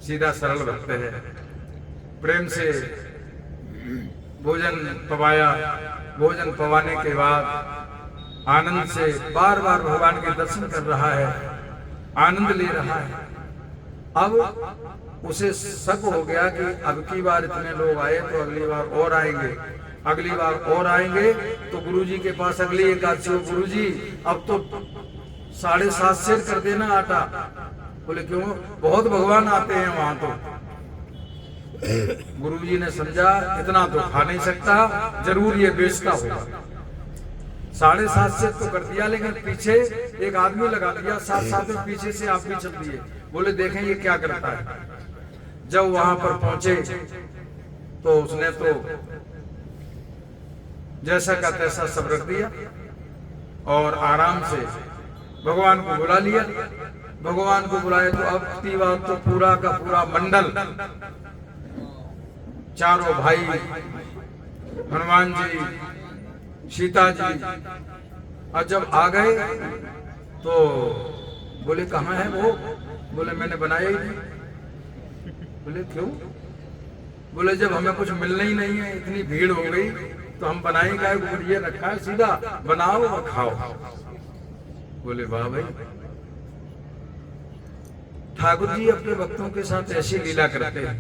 सीधा सरल भक्त है। प्रेम से भोजन पवाया। भोजन पवाने के बाद आनंद से बार बार भगवान के दर्शन कर रहा है, आनंद ले रहा है। अब उसे शक हो गया कि अब की बार इतने लोग आए तो अगली बार और आएंगे, अगली बार और आएंगे। तो गुरुजी के पास अगली एकादशी, गुरुजी अब तो 7.5 सेर कर देना आटा। बोले क्यों? बहुत भगवान आते हैं वहां तो। गुरुजी ने समझा इतना तो खा नहीं सकता, जरूर ये बेचता होगा। 7.5 तो कर दिया, लेकिन पीछे एक आदमी लगा दिया, साथ में पीछे से आप भी चल दिए। बोले देखें ये क्या करता है। जब वहां पर पहुंचे तो उसने तो जैसा का तैसा सब रख दिया और आराम से भगवान को बुला लिया। भगवान को बुलाए तो अब की बात तो पूरा का पूरा मंडल, चारों भाई, हनुमान जी, सीता जी, और जब आ गए तो बोले कहाँ है वो? बोले मैंने बनाया ही नहीं। बोले क्यों? बोले जब हमें कुछ मिलना ही नहीं है, इतनी भीड़ हो गई तो हम बनाए क्या? ये रखा है, सीधा बनाओ और खाओ। बोले वाह भाई, ठाकुर जी अपने भक्तों के साथ ऐसी लीला करते हैं।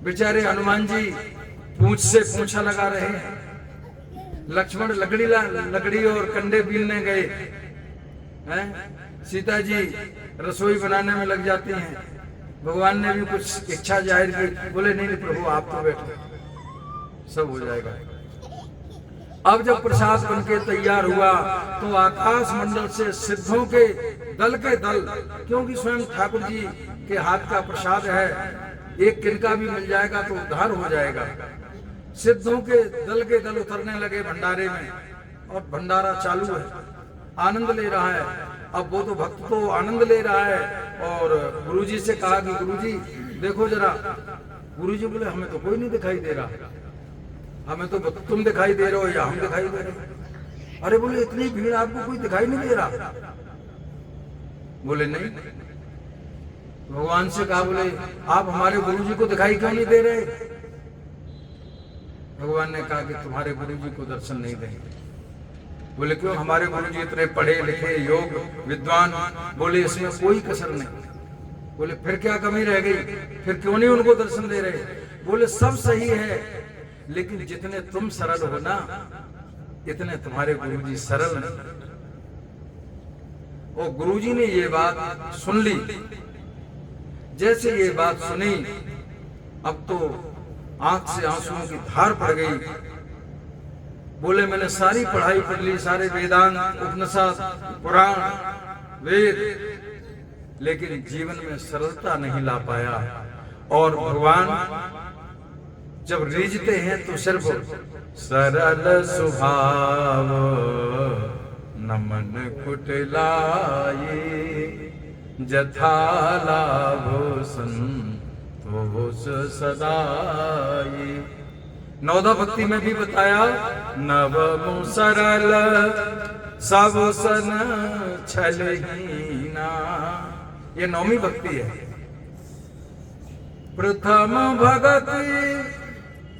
बेचारे हनुमान जी पूंछ से पूंछा लगा रहे हैं, लक्ष्मण लकड़ी और कंडे बीनने गए हैं, सीता जी रसोई बनाने में लग जाती हैं। भगवान ने भी कुछ इच्छा जाहिर की, बोले नहीं प्रभु आप तो बैठो, सब हो जाएगा। अब जब प्रसाद बनके तैयार हुआ तो आकाश मंडल से सिद्धों के दल, क्योंकि स्वयं ठाकुर जी के हाथ का प्रसाद है, एक किनका भी मिल जाएगा तो उद्धार हो जाएगा। सिद्धों के दल उतरने लगे भंडारे में, और भंडारा चालू है, आनंद ले रहा है। अब वो तो भक्त तो आनंद ले रहा है, और गुरुजी से कहा कि गुरुजी देखो जरा। गुरुजी बोले हमें तो कोई नहीं दिखाई दे रहा, हमें तो तुम दिखाई दे रहे हो या हम दिखाई दे रहे हो। अरे बोले इतनी भीड़ आपको कोई दिखाई नहीं दे रहा? बोले नहीं। भगवान से कहा, बोले आप हमारे गुरुजी को दिखाई क्यों नहीं दे रहे? भगवान ने कहा कि तुम्हारे गुरुजी को दर्शन नहीं देंगे। बोले क्यों? हमारे गुरुजी इतने पढ़े लिखे योग विद्वान। बोले इसमें कोई कसर नहीं। बोले फिर क्या कमी रह गई, फिर क्यों नहीं उनको दर्शन दे रहे? बोले सब सही है, लेकिन जितने तुम सरल हो ना, इतने तुम्हारे गुरुजी सरल नहीं। और गुरुजी ने ये बात सुन ली। जैसे ये बात सुनी, अब तो आंख से आंसुओं की धार पड़ गई। बोले मैंने सारी पढ़ाई पढ़ ली, सारे वेदांत, उपनिषद, पुराण, वेद, लेकिन जीवन में सरलता नहीं ला पाया। और भगवान जब रीझते हैं तो सिर्फ सरल स्वभाव नमन कुटलाये, जथा लाभो संतोष सदाये। नवदा भक्ति में भी बताया, नवमु सरल सब सन छलहीना, ये नौवीं भक्ति है। प्रथम भगति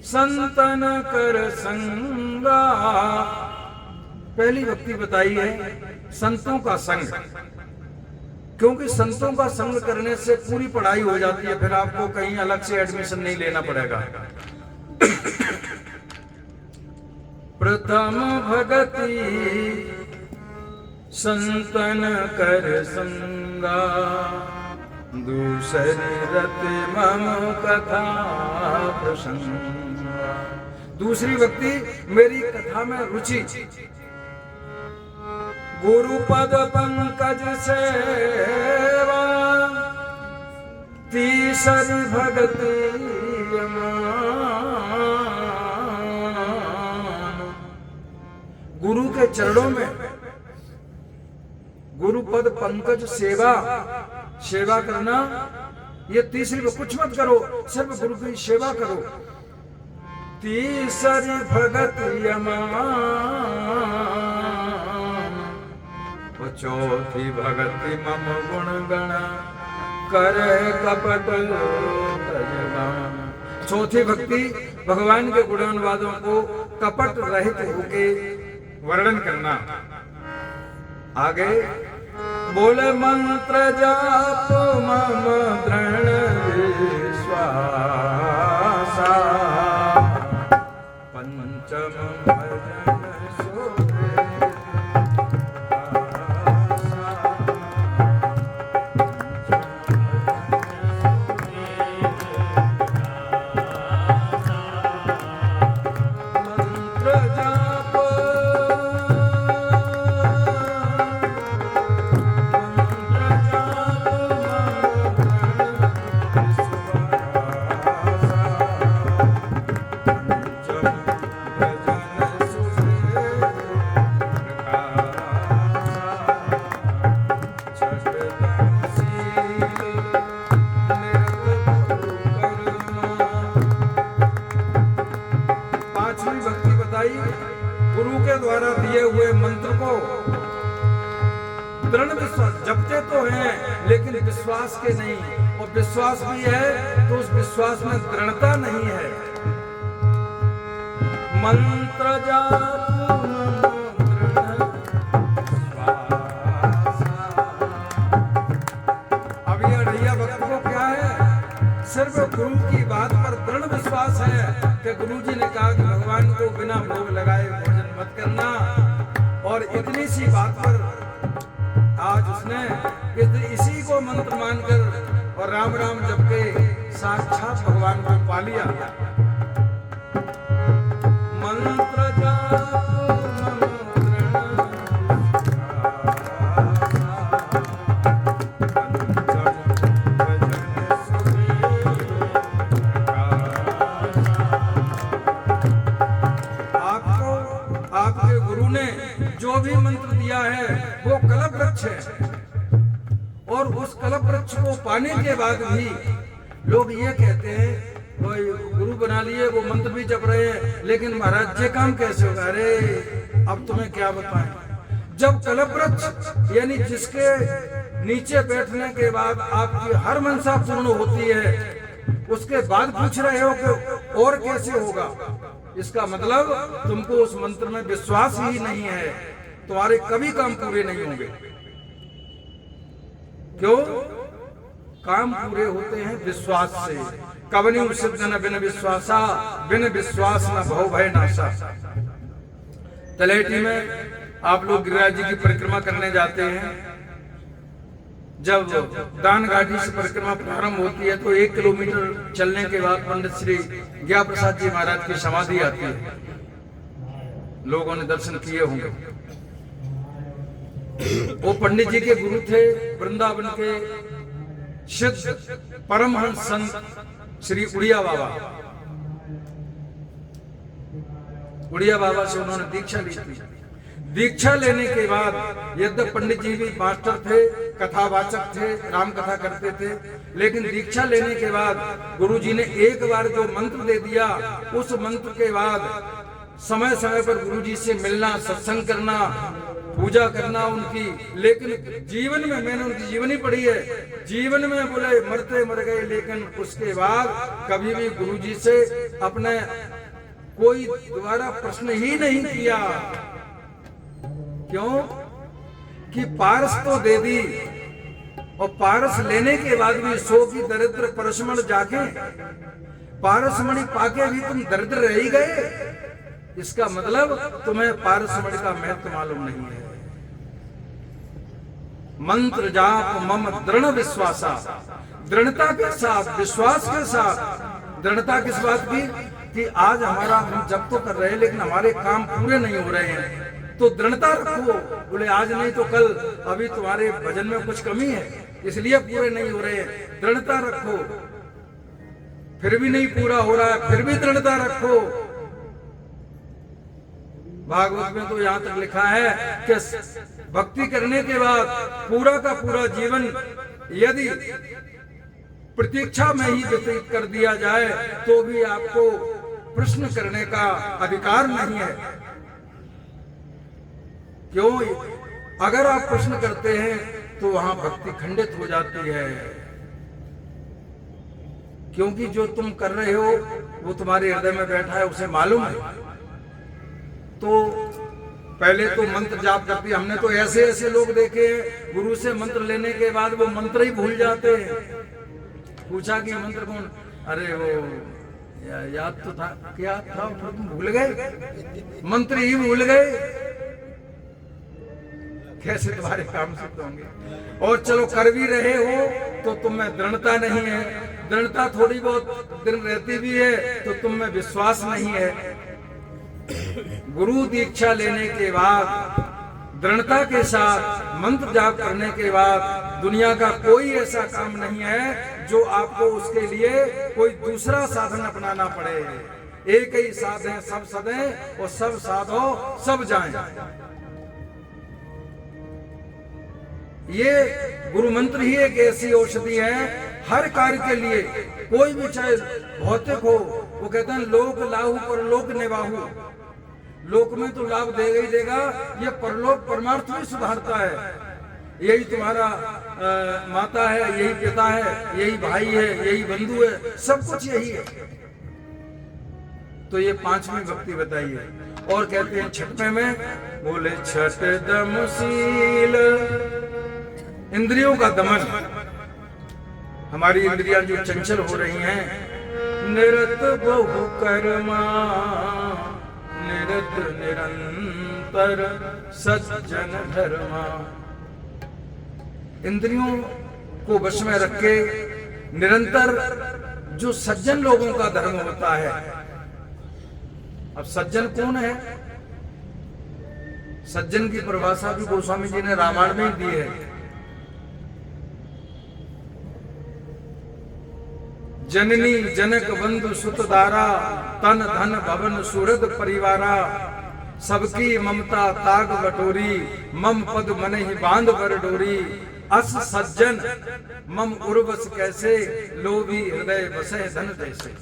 संतन कर संगा, पहली भक्ति बताई है संतों का संग, क्योंकि संतों का संग करने से पूरी पढ़ाई हो जाती है, फिर आपको कहीं अलग से एडमिशन नहीं लेना पड़ेगा। प्रथम भगति संतन कर संगा, दूसरी रति मम कथा प्रसंगा। दूसरी भक्ति मेरी कथा में रुचि, गुरु पद पंकज सेवा, तीसरी भगति गुरु के चरणों में, गुरु पद पंकज सेवा, सेवा करना, ये तीसरी, कुछ मत करो, सिर्फ गुरु की सेवा करो। तीसरी भगत वो चौथी भगति मम गुण गण करे कपट तजगान। चौथी भक्ति भगवान के गुणानुवादों को कपट रहित होके वर्णन करना। आगे बोले मंत्र जाप मम दृढ़ विश्वासा, पंचम भजन जाप गुरु के द्वारा दिए हुए मंत्र को दृढ़ विश्वास, जपते तो हैं लेकिन विश्वास के नहीं, और विश्वास भी है तो उस विश्वास में दृढ़ता नहीं है। मंत्र जाप अभी अढ़ैया भक्त को क्या है, सिर्फ गुरु की बात पर दृढ़ विश्वास है कि गुरु जी ने कहा कि भगवान को बिना भोग लगाए भोजन मत करना, और इतनी सी बात पर आज उसने इसी को मंत्र मानकर और राम राम जप के साक्षात भगवान को पा लिया। मंत्र जाप जो भी मंत्र दिया है वो कल्प वृक्ष है, और उस कल्प वृक्ष को पाने के बाद भी लोग ये कहते हैं कोई गुरु बना लिए, वो मंत्र भी जप रहे हैं, लेकिन महाराज ये काम कैसे होगा? अरे अब तुम्हें क्या बताएं, जब कल्प वृक्ष यानी जिसके नीचे बैठने के बाद आपकी हर मनसा पूर्ण होती है, उसके बाद पूछ रहे हो कि और कैसे होगा? इसका मतलब तुमको उस मंत्र में विश्वास ही नहीं है, तुम्हारे कभी काम पूरे नहीं होंगे। क्यों? काम पूरे होते हैं विश्वास से। कवनि सिद्ध न बिन विश्वासा, बिन विश्वास न भव भय नाशा। तलेटी में आप लोग गिरिराज जी की परिक्रमा करने जाते हैं, जब दान घाटी से परिक्रमा प्रारंभ होती है तो 1 किलोमीटर चलने के बाद पंडित श्री ज्ञा प्रसाद जी महाराज की समाधि आती है। लोगों ने दर्शन किए होंगे। वो पंडित जी के गुरु थे, वृंदावन के सिद्ध परमहंस संत श्री उड़िया बाबा। उड़िया बाबा से उन्होंने दीक्षा ली थी। दीक्षा लेने के बाद यद्यप पंडित जी भी मास्टर थे, कथावाचक थे, राम कथा करते थे, लेकिन दीक्षा लेने के बाद गुरु जी ने एक बार जो मंत्र दे दिया, उस मंत्र के बाद समय समय पर गुरु जी से मिलना, सत्संग करना, पूजा करना उनकी। लेकिन जीवन में मैंने उनकी जीवनी पढ़ी है, जीवन में बोले मरते मर गए, लेकिन उसके बाद कभी भी गुरु जी से अपने कोई दोबारा प्रश्न ही नहीं किया। क्यों? कि पारस तो दे दी, और पारस लेने के बाद भी सो की दरिद्र परसमण जाके, पारसमणि पाके भी तुम दरिद्र रह ही गए। इसका मतलब तुम्हें पारसमणि का महत्व मालूम नहीं है। मंत्र जाप मम दृढ़ विश्वासा, दृढ़ता के साथ, विश्वास के साथ। दृढ़ता किस बात की? कि आज हमारा हम जब तो कर रहे हैं लेकिन हमारे काम पूरे नहीं हो रहे हैं, तो दृढ़ता रखो। बोले आज नहीं तो कल, अभी तुम्हारे भजन में कुछ कमी है इसलिए पूरे नहीं हो रहे हैं, दृढ़ता रखो। फिर भी नहीं पूरा हो रहा है, फिर भी दृढ़ता रखो। भागवत में तो यहाँ तक लिखा है कि भक्ति करने के बाद पूरा का पूरा जीवन यदि प्रतीक्षा में ही व्यतीत कर दिया जाए तो भी आपको प्रश्न करने का अधिकार नहीं है। क्यों? अगर आप प्रश्न करते हैं तो वहां भक्ति खंडित हो जाती है, क्योंकि जो तुम कर रहे हो वो तुम्हारे हृदय में बैठा है, उसे मालूम है। तो पहले तो मंत्र जाप करती, हमने तो ऐसे ऐसे लोग देखे गुरु से मंत्र लेने के बाद वो मंत्र ही भूल जाते हैं। पूछा कि मंत्र कौन? अरे वो याद तो था, क्या था, फिर तुम भूल गए, मंत्र ही भूल गए। कैसे तुम्हारे काम सिद्ध होंगे? और चलो कर भी रहे हो तो तुम में दृढ़ता नहीं है, दृढ़ता थोड़ी बहुत दिन रहती भी है तो तुम में विश्वास नहीं है। गुरु दीक्षा लेने के बाद, दृढ़ता के साथ मंत्र जाप करने के बाद दुनिया का कोई ऐसा काम नहीं है जो आपको उसके लिए कोई दूसरा साधन अपनाना पड़े। एक ही साधे सब सदे और सब साधो सब जाएं। ये गुरु मंत्र ही एक ऐसी औषधि है हर कार्य के लिए। कोई भी चाहे भौतिक हो, वो कहते हैं लोक लाहु पर लोक निवाहु। लोक में तो लाभ देगा ही देगा, ये परलोक परमार्थ भी सुधारता है। यही तुम्हारा माता है, यही पिता है, यही भाई है, यही बंधु है, सब कुछ यही है। तो ये पांचवी भक्ति बताइए। और कहते हैं छठवें में, बोले छठ दमशील, इंद्रियों का दमन। हमारी इंद्रियां जो चंचल हो रही हैं, निरत बहु कर्मा निरत निरंतर सज्जन धर्मा। इंद्रियों को वश में रख के निरंतर जो सज्जन लोगों का धर्म होता है। अब सज्जन कौन है? सज्जन की परिभाषा भी गोस्वामी जी ने रामायण में ही दी है। जननी जनक बंधु सुत दारा, तन धन भवन सुहृद परिवारा, सबकी ममता ताग बटोरी, मम पद मन ही बांध बर डोरी, अस सज्जन मम उर्वस कैसे, लोभी हृदय बसे धन जैसे।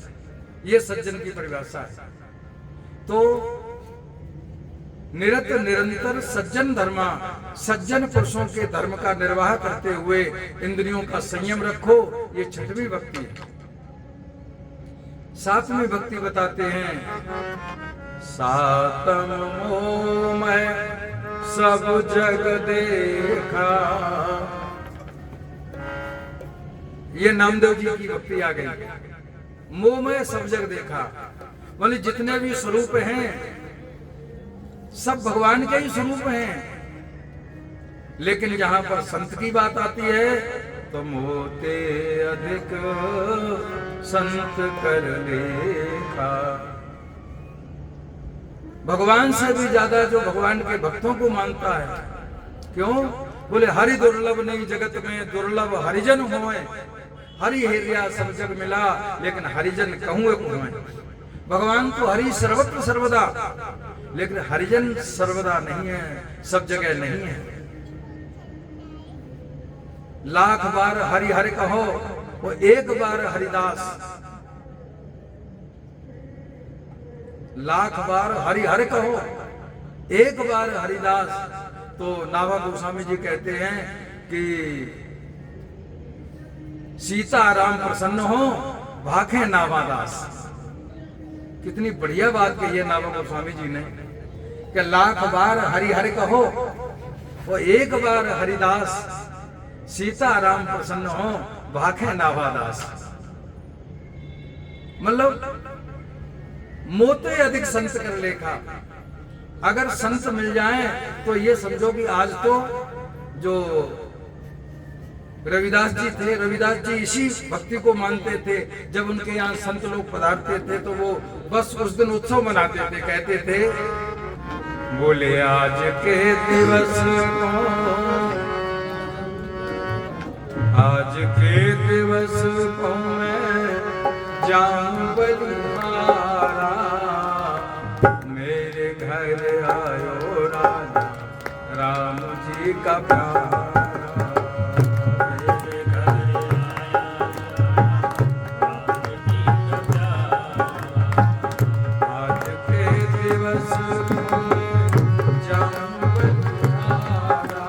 ये सज्जन की परिभाषा है। तो निरत निरंतर सज्जन धर्मा, सज्जन पुरुषों के धर्म का निर्वाह करते हुए इंद्रियों का संयम रखो। ये छठवीं भक्ति है। सातवीं भक्ति बताते हैं, सातम मोह मैं सब जग देखा। ये नामदेव जी की भक्ति आ गई। मोह में सब जग देखा, बोले जितने भी स्वरूप हैं सब भगवान के ही स्वरूप हैं। लेकिन जहां पर संत की बात आती है तो मोते अधिक संत कर लेखा। भगवान से भी ज्यादा जो भगवान के भक्तों को मानता है। क्यों? बोले हरि दुर्लभ नहीं जगत में, दुर्लभ हरिजन होए। हरि हेरिया सब जग मिला, लेकिन हरिजन कहूँ एक होए। भगवान तो हरि सर्वत्र सर्वदा, लेकिन हरिजन सर्वदा नहीं है, सब जगह नहीं है। लाख बार हरि हरि कहो, वो एक बार हरिदास। लाख बार हरि हरि कहो, एक बार हरिदास। तो नाभा गोस्वामी जी कहते हैं कि सीता राम प्रसन्न हो, भाखे नाभादास। कितनी बढ़िया बात कही है नाभा गोस्वामी जी ने कि लाख बार हरि हरि कहो, वो एक बार हरिदास। सीता राम प्रसन्न हो, भाखे नाभादास। मतलब मोते अधिक संत कर लेखा। अगर संत मिल जाएं तो ये समझो कि आज तो जो रविदास जी थे, रविदास जी इसी भक्ति को मानते थे। जब उनके यहाँ संत लोग पधारते थे तो वो बस उस दिन उत्सव मनाते थे। कहते थे, बोले आज के दिवस को, आज के दिवस को मैं जाऊं बलिहारा, मेरे घर आयो राजा राम जी का प्यारा। आज के दिवस को मैं जाऊं बलिहारा,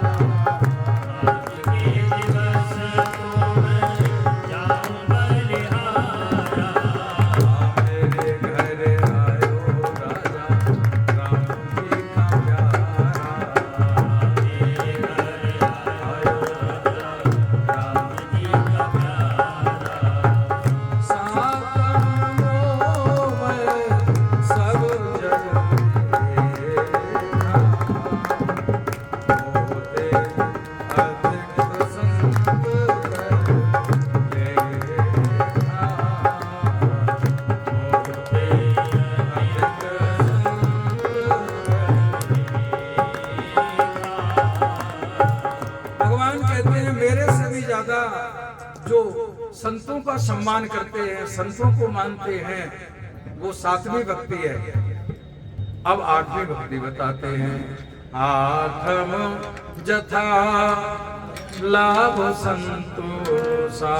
सब जग का सम्मान करते हैं, संतों को मानते हैं, वो सातवीं भक्ति है। अब आठवीं भक्ति बताते हैं। आठम जथा लाभ संतोषा।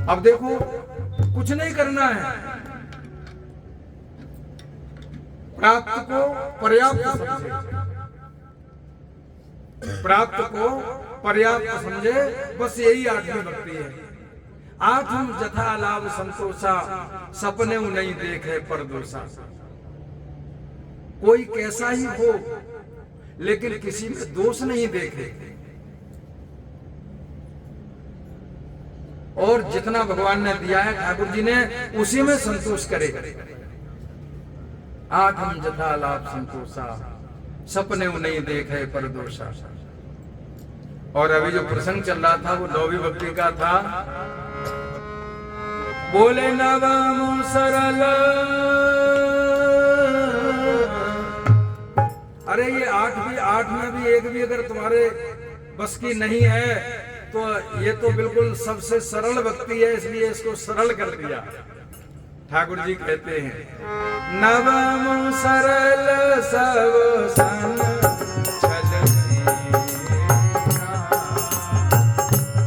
अब देखो, कुछ नहीं करना है, प्राप्त को पर्याप्त समझे, प्राप्त को पर्याप्त समझे, बस यही आठवीं भक्ति है। आठम जथा लाभ संतोषा, सपने नहीं देखे परदोषा। कोई कैसा ही हो लेकिन किसी में दोष नहीं देखे, और जितना भगवान ने दिया है ठाकुर जी ने उसी में संतोष करे। आठम जथा लाभ संतोषा, सपने नहीं देखे परदोषा। और अभी जो प्रसंग चल रहा था वो नौवीं भक्ति का था। बोले नवम सरल, अरे ये आठ में भी एक भी अगर तुम्हारे बस की नहीं है तो ये तो बिल्कुल सबसे सरल भक्ति है, इसलिए इसको सरल कर दिया। ठाकुर जी कहते हैं नवम सरल सब सन छलती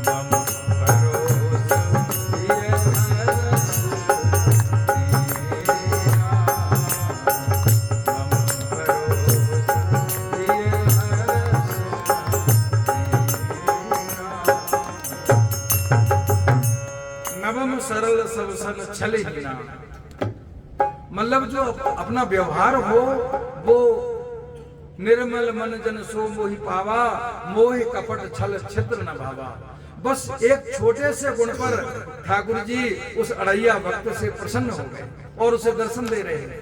मम परोस ये हरस मम परोस ये हरस। नवम सरल सब सन छल हीना, मतलब जो अपना व्यवहार हो वो निर्मल मन जन सो मोहि पावा, मोह कपट छल छिद्र न भावा। बस एक छोटे से गुण पर ठाकुर जी उस अड़ैया भक्त से प्रसन्न हो गए और उसे दर्शन दे रहे हैं।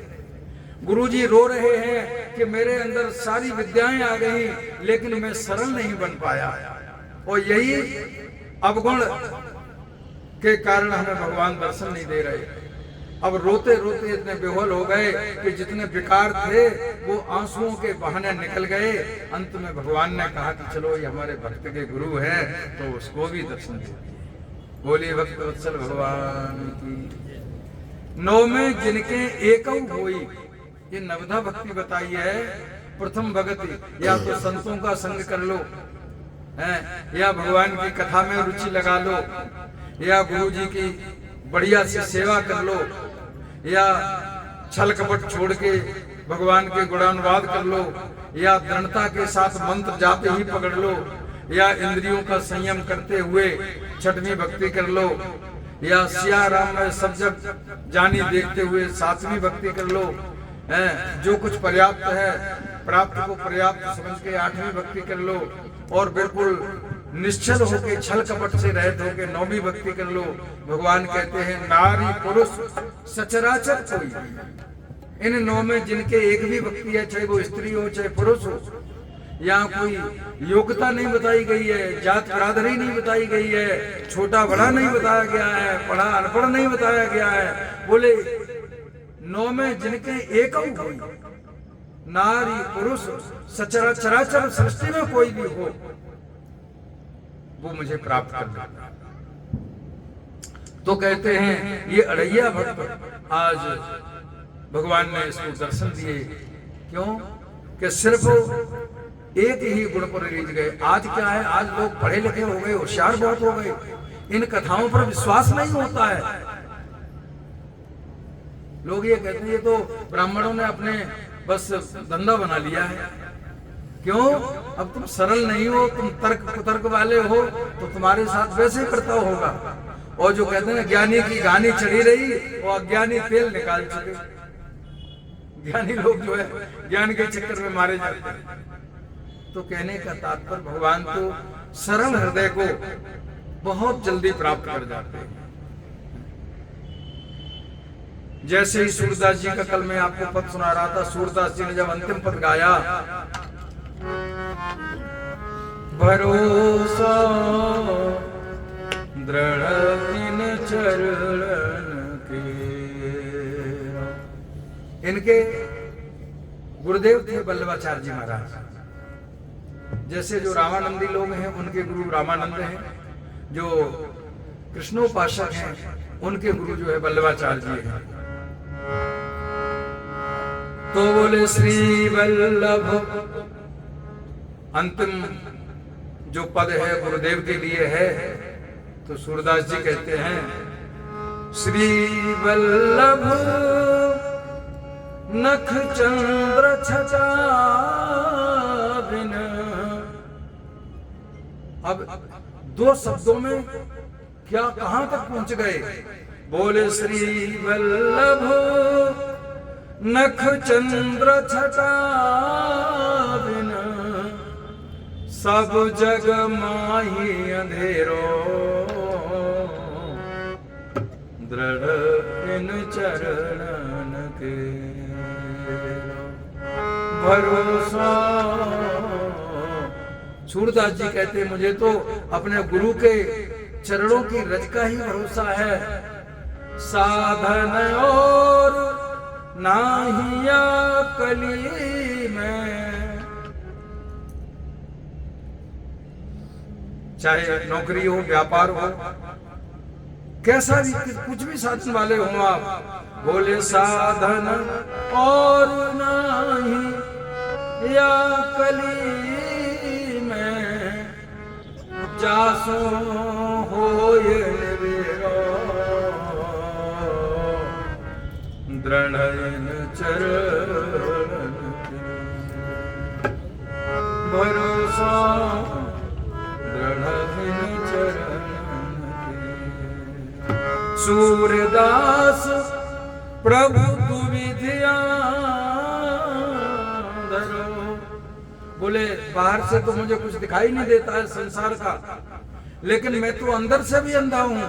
गुरु जी रो रहे हैं कि मेरे अंदर सारी विद्याएं आ गई लेकिन मैं सरल नहीं बन पाया, और यही अवगुण के कारण हमें भगवान दर्शन नहीं दे रहे। अब रोते रोते इतने बेहोल हो गए कि जितने विकार थे वो आंसुओं के बहाने निकल गए। अंत में भगवान ने कहा कि चलो ये हमारे भक्त के गुरु हैं तो उसको भी दर्शन दे। बोलिए भक्त वत्सल भगवान की। नौ में जिनके एकौ होई, ये नवधा भक्ति बताई है। प्रथम भक्ति, या तो संतों का संग कर लो, या भगवान की कथा में रुचि लगा लो, या गुरु जी की बढ़िया सी सेवा कर लो, या छल कपट छोड़ के भगवान के गुणानुवाद कर लो, या दृढ़ता के साथ मंत्र जाते ही पकड़ लो, या इंद्रियों का संयम करते हुए छठवीं भक्ति कर लो, या सिया राम में सब जग जानी देखते हुए सातवीं भक्ति कर लो। जो कुछ पर्याप्त है प्राप्त को पर्याप्त समझ के आठवीं भक्ति कर लो, और बिल्कुल निश्चल होके छल कपट से रहित होके नौवीं भक्ति कर लो। भगवान कहते हैं नारी पुरुष सचराचर कोई, इन नौ में जिनके एक भी भक्ति है, चाहे वो स्त्री हो चाहे पुरुष हो, यहाँ कोई योग्यता नहीं बताई गई है, जात बरादरी नहीं बताई गई है, छोटा बड़ा नहीं बताया गया है, पढ़ा अनपढ़ नहीं बताया गया है। बोले नौ में जिनके एक कोई, नारी पुरुष सचराचर सृष्टि में कोई भी हो वो मुझे प्राप्त कर लेता। तो कहते हैं ये अड़ैया भक्त आज भगवान ने इसको दर्शन दिए। क्यों? कि सिर्फ एक ही गुण पर रीझ गए। आज क्या है, आज लोग पढ़े लिखे हो गए, होशियार बहुत हो गए, इन कथाओं पर विश्वास नहीं होता है। लोग ये कहते हैं ये तो ब्राह्मणों ने अपने बस धंधा बना लिया है। क्यों? अब तुम सरल नहीं हो, तुम तर्क कुतर्क वाले हो, तो तुम्हारे साथ वैसे करता होगा। और जो कहते हैं ज्ञानी की गानी चढ़ी रही और अज्ञानी तेल निकाल चुके। ज्ञानी लोग जो है ज्ञान के चक्कर में मारे जाते हैं। तो कहने का तात्पर्य भगवान तो सरल हृदय को बहुत जल्दी प्राप्त कर जाते हैं। जैसे ही सूरदास जी का कल मैं आपको पद सुना रहा था, सूरदास जी ने जब अंतिम पद गाया, भरोसा दृढ़ इन चरण के। इनके गुरुदेव थे वल्लभाचार्य जी महाराज। जैसे जो रामानंदी लोग हैं उनके गुरु रामानंद हैं, जो कृष्णोपासक हैं उनके गुरु जो है वल्लभाचार्य जी हैं। तो बोले श्री वल्लभ, अंतिम जो पद है गुरुदेव के लिए है। तो सूरदास जी कहते हैं श्री वल्लभ नख चंद्र छटा बिन। अब दो शब्दों में क्या कहां तक पहुंच गए? बोले श्री वल्लभ नख चंद्र छटा बिन, सब जग माही अंधेरो दृढ़ इन चरणन के भरोसा। सूरदास जी कहते मुझे तो अपने गुरु के चरणों की रज का ही भरोसा है, साधन और नाहिया कली में। चाहे नौकरी हो, व्यापार हो, कैसा भी कुछ भी साधन वाले हो आप, बोले साधन और नाही या कली में, जासो होए निवेरो दृढ़ इन चरण भरोसा, दृढ़ इन चरण। सूरदास प्रभु दुविधिया धरो। बोले बाहर से तो मुझे कुछ दिखाई नहीं देता है संसार का, लेकिन मैं तो अंदर से भी अंधा हूं।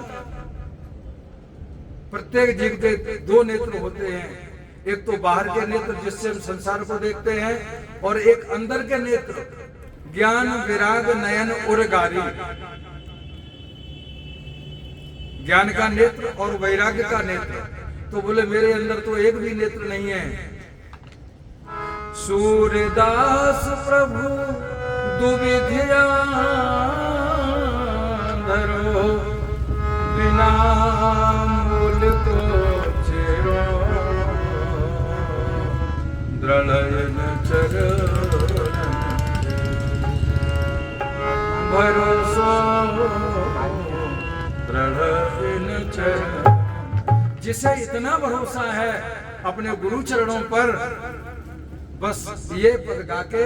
प्रत्येक जीव के दो नेत्र होते हैं, एक तो बाहर के नेत्र जिससे हम संसार को देखते हैं, और एक अंदर के नेत्र ज्ञान विराग नयन उर्गारी। ज्ञान का नेत्र और वैराग्य का नेत्र। तो बोले मेरे अंदर तो एक भी नेत्र नहीं है। सूरदास प्रभु दुविधिया धरो, बिना मूल को चेरो दृढ़ चरण भरोसा, जिसे इतना भरोसा है अपने गुरु चरणों पर, बस ये पद गा के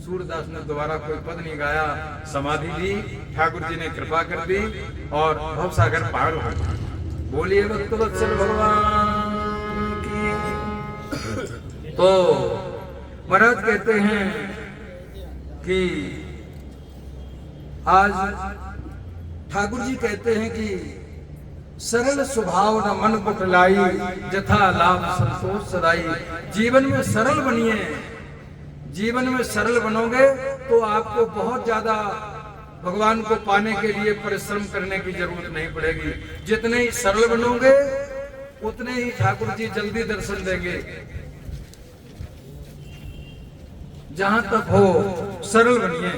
सूरदास ने दोबारा कोई पद नहीं गाया, समाधि ली, ठाकुर जी ने कृपा कर दी और भवसागर पार हो गया। बोलिए भक्तवत्सल भगवान की। तो महाराज कहते हैं कि आज ठाकुर जी कहते हैं कि सरल स्वभाव न मन बतलाई, जथा लाभ संतोष सदाई। जीवन में सरल बनिए, जीवन में सरल बनोगे तो आपको बहुत ज्यादा भगवान को पाने के लिए परिश्रम करने की जरूरत नहीं पड़ेगी। जितने ही सरल बनोगे उतने ही ठाकुर जी जल्दी दर्शन देंगे। जहां तक हो सरल बनिए।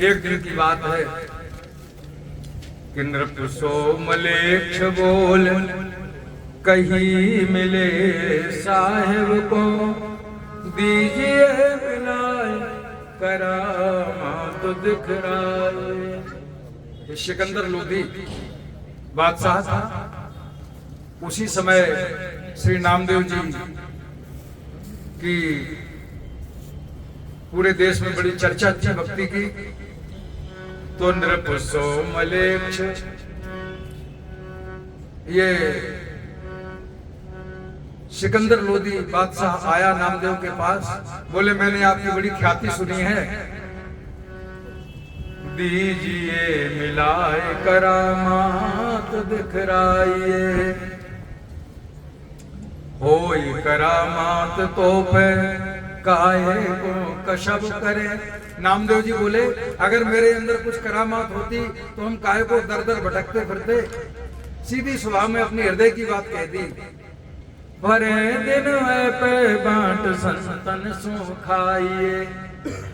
एक दिन की बात है कि नृप सोमलेक्ष बोल कहीं मिले साहेब को, दीजिए मिलाए करामात दिखराए। ये सिकंदर लोधी बादशाह था। उसी समय श्री नामदेव जी की पूरे देश में बड़ी चर्चा थी भक्ति की। तो नृप सोमलेक्ष ये सिकंदर लोधी बादशाह आया नामदेव के पास, बोले मैंने आपकी बड़ी ख्याति सुनी है, दीजिए मिलाए करामात दिखराइए। होई करामात तो पे काहे को कशब करे। नामदेव जी बोले अगर मेरे अंदर कुछ करामात होती तो हम काहे को दर दर भटकते फिरते। सीधी स्वभाव में अपनी हृदय की बात कह दी। भरे दिन है पे बांट संतन सो खाइए।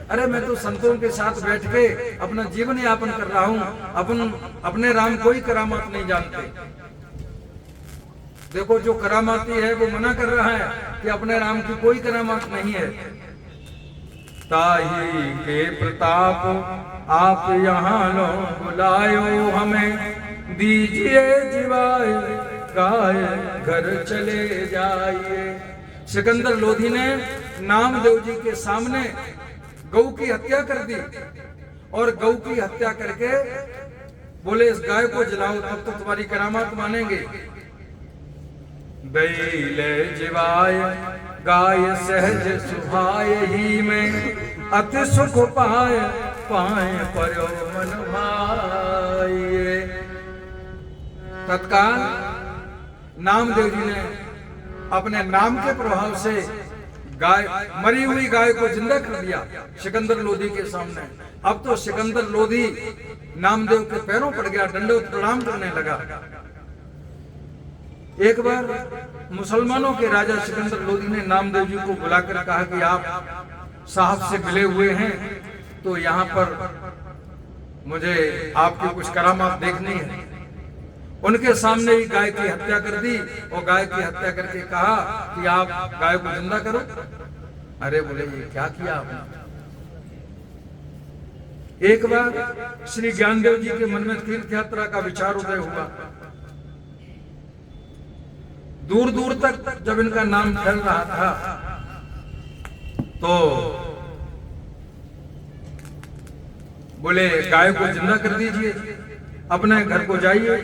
अरे मैं तो संतों के साथ बैठ के अपना जीवन यापन कर रहा हूं, अपने राम कोई करामात नहीं जानते। देखो जो करामाती है वो मना कर रहा है कि अपने राम की कोई करामात नहीं है। ताही के प्रताप आप यहाँ लो बुलायो हमें, दीजिए जीवाए गाय घर चले जाइए। सिकंदर लोधी ने नामदेव जी के सामने गौ की हत्या कर दी और गौ की हत्या करके बोले इस गाय को जलाओ तब तो तुम्हारी करामात मानेंगे। दैले जीवाय गाय सहज सुभाय ही में, अति सुख पाए पाए परो मन भाइये। तत्काल नामदेव जी ने अपने नाम के प्रभाव से गाय, मरी हुई गाय को जिंदा कर दिया सिकंदर लोधी के सामने। अब तो सिकंदर लोधी नामदेव के पैरों पड़ गया, दंडवत प्रणाम करने लगा। एक बार मुसलमानों के राजा सिकंदर लोधी ने नामदेव जी को बुलाकर कहा कि आप साहब से मिले हुए हैं तो यहाँ पर मुझे आपकी कुछ करामात देखनी है। उनके सामने ही गाय की हत्या कर दी और गाय की हत्या करके कहा कि आप गाय को जिंदा करो। अरे बोले ये क्या किया आपने। एक बार श्री ज्ञानदेव जी के मन में तीर्थ यात्रा का विचार उदय हुआ। दूर दूर तक जब इनका नाम फैल रहा था तो बोले गाय को जिंदा कर दीजिए, अपने घर को जाइए,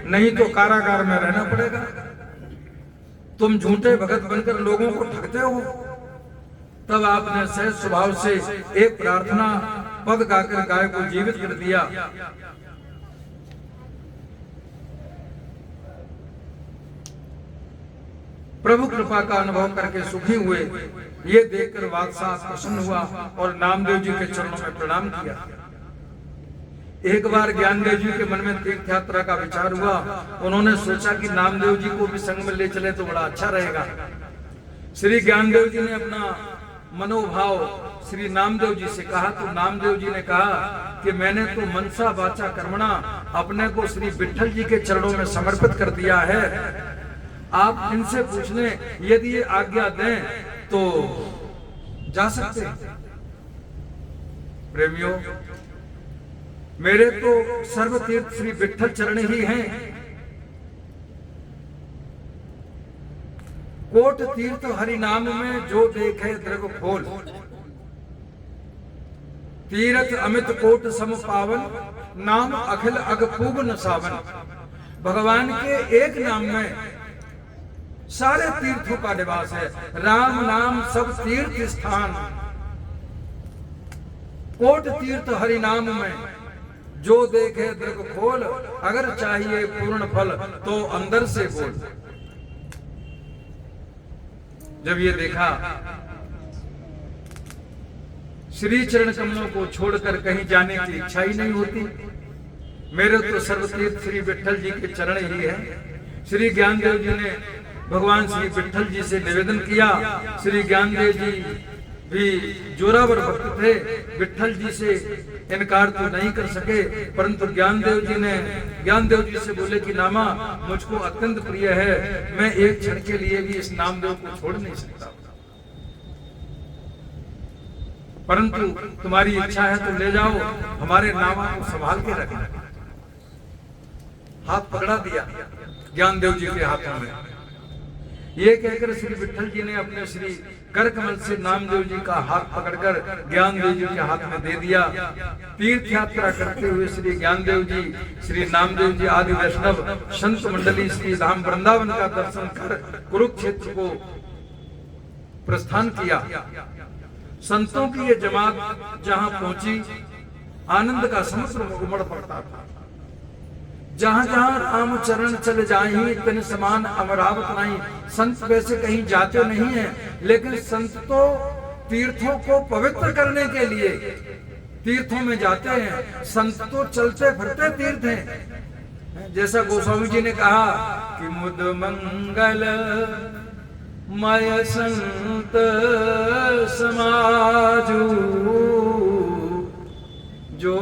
नहीं तो कारागार में रहना पड़ेगा। तुम झूठे भगत बनकर लोगों को ठगते हो। तब आपने सहज स्वभाव से एक प्रार्थना पद गाकर गाय को जीवित कर दिया। प्रभु कृपा का अनुभव करके सुखी हुए। ये देखकर बादशाह प्रसन्न हुआ और नामदेव जी के चरणों में प्रणाम किया। एक बार ज्ञानदेव जी के मन में तीर्थ यात्रा का विचार हुआ। उन्होंने सोचा कि नामदेव जी को भी संग में ले चले तो बड़ा अच्छा रहेगा। श्री ज्ञानदेव जी ने अपना मनोभाव श्री नामदेव जी से कहा तो नामदेव जी ने कहा कि मैंने तो मनसा वाचा कर्मणा अपने को श्री विठल जी के चरणों में समर्पित कर दिया है। आप इनसे पूछ लें, यदि ये आज्ञा दें तो जा सकते हैं। प्रेमियों, मेरे तो सर्व तीर्थ श्री विठल चरण ही हैं। कोट तीर्थ हरि नाम में जो देखे द्रव खोल, तीर्थ अमित कोट सम पावन, नाम अखिल अग पूग न सावन। भगवान के एक नाम में सारे तीर्थों का निवास है। राम नाम सब तीर्थ स्थान, कोट तीर्थ हरि नाम में जो देखे दृग खोल। अगर चाहिए पूर्ण फल तो अंदर से बोल। जब ये देखा श्री चरण कमलों को छोड़कर कहीं जाने की इच्छा ही नहीं होती। मेरे तो सर्वतीर्थ श्री विठल जी के चरण ही है। श्री ज्ञानदेव जी ने भगवान श्री विठल जी से निवेदन किया। श्री ज्ञानदेव जी भी जोरावर भक्त थे, विठल जी से इनकार तो नहीं कर सके, परंतु ज्ञानदेव जी से बोले कि नामा मुझको अत्यंत प्रिय है, मैं एक क्षण के लिए भी इस नामदेव को छोड़ नहीं सकता, परंतु तुम्हारी इच्छा है तो ले जाओ, हमारे नामा को संभाल के रखना। हाथ पकड़ा दिया ज्ञानदेव जी के हाथों में। ये कहकर श्री विठल जी ने अपने श्री कर कमल से नामदेव जी का हाथ पकड़कर ज्ञानदेव जी के हाथ में दे दिया। तीर्थ यात्रा करते हुए श्री ज्ञानदेव जी, श्री नामदेव जी आदि वैष्णव संत मंडली श्री धाम वृंदावन का दर्शन कर कुरुक्षेत्र को प्रस्थान किया। संतों की ये जमात जहां पहुंची, आनंद का समुद्र उमड़ पड़ता था। जहां जहां राम चरण चल जाहि, तिन समान अमरावत नहीं। संत वैसे कहीं जाते नहीं है, लेकिन संत तो तीर्थों को पवित्र करने के लिए तीर्थों में जाते हैं। संत तो चलते फिरते तीर्थ हैं, जैसा गोस्वामी जी ने कहा कि मुद मंगल मय संत समाजू जो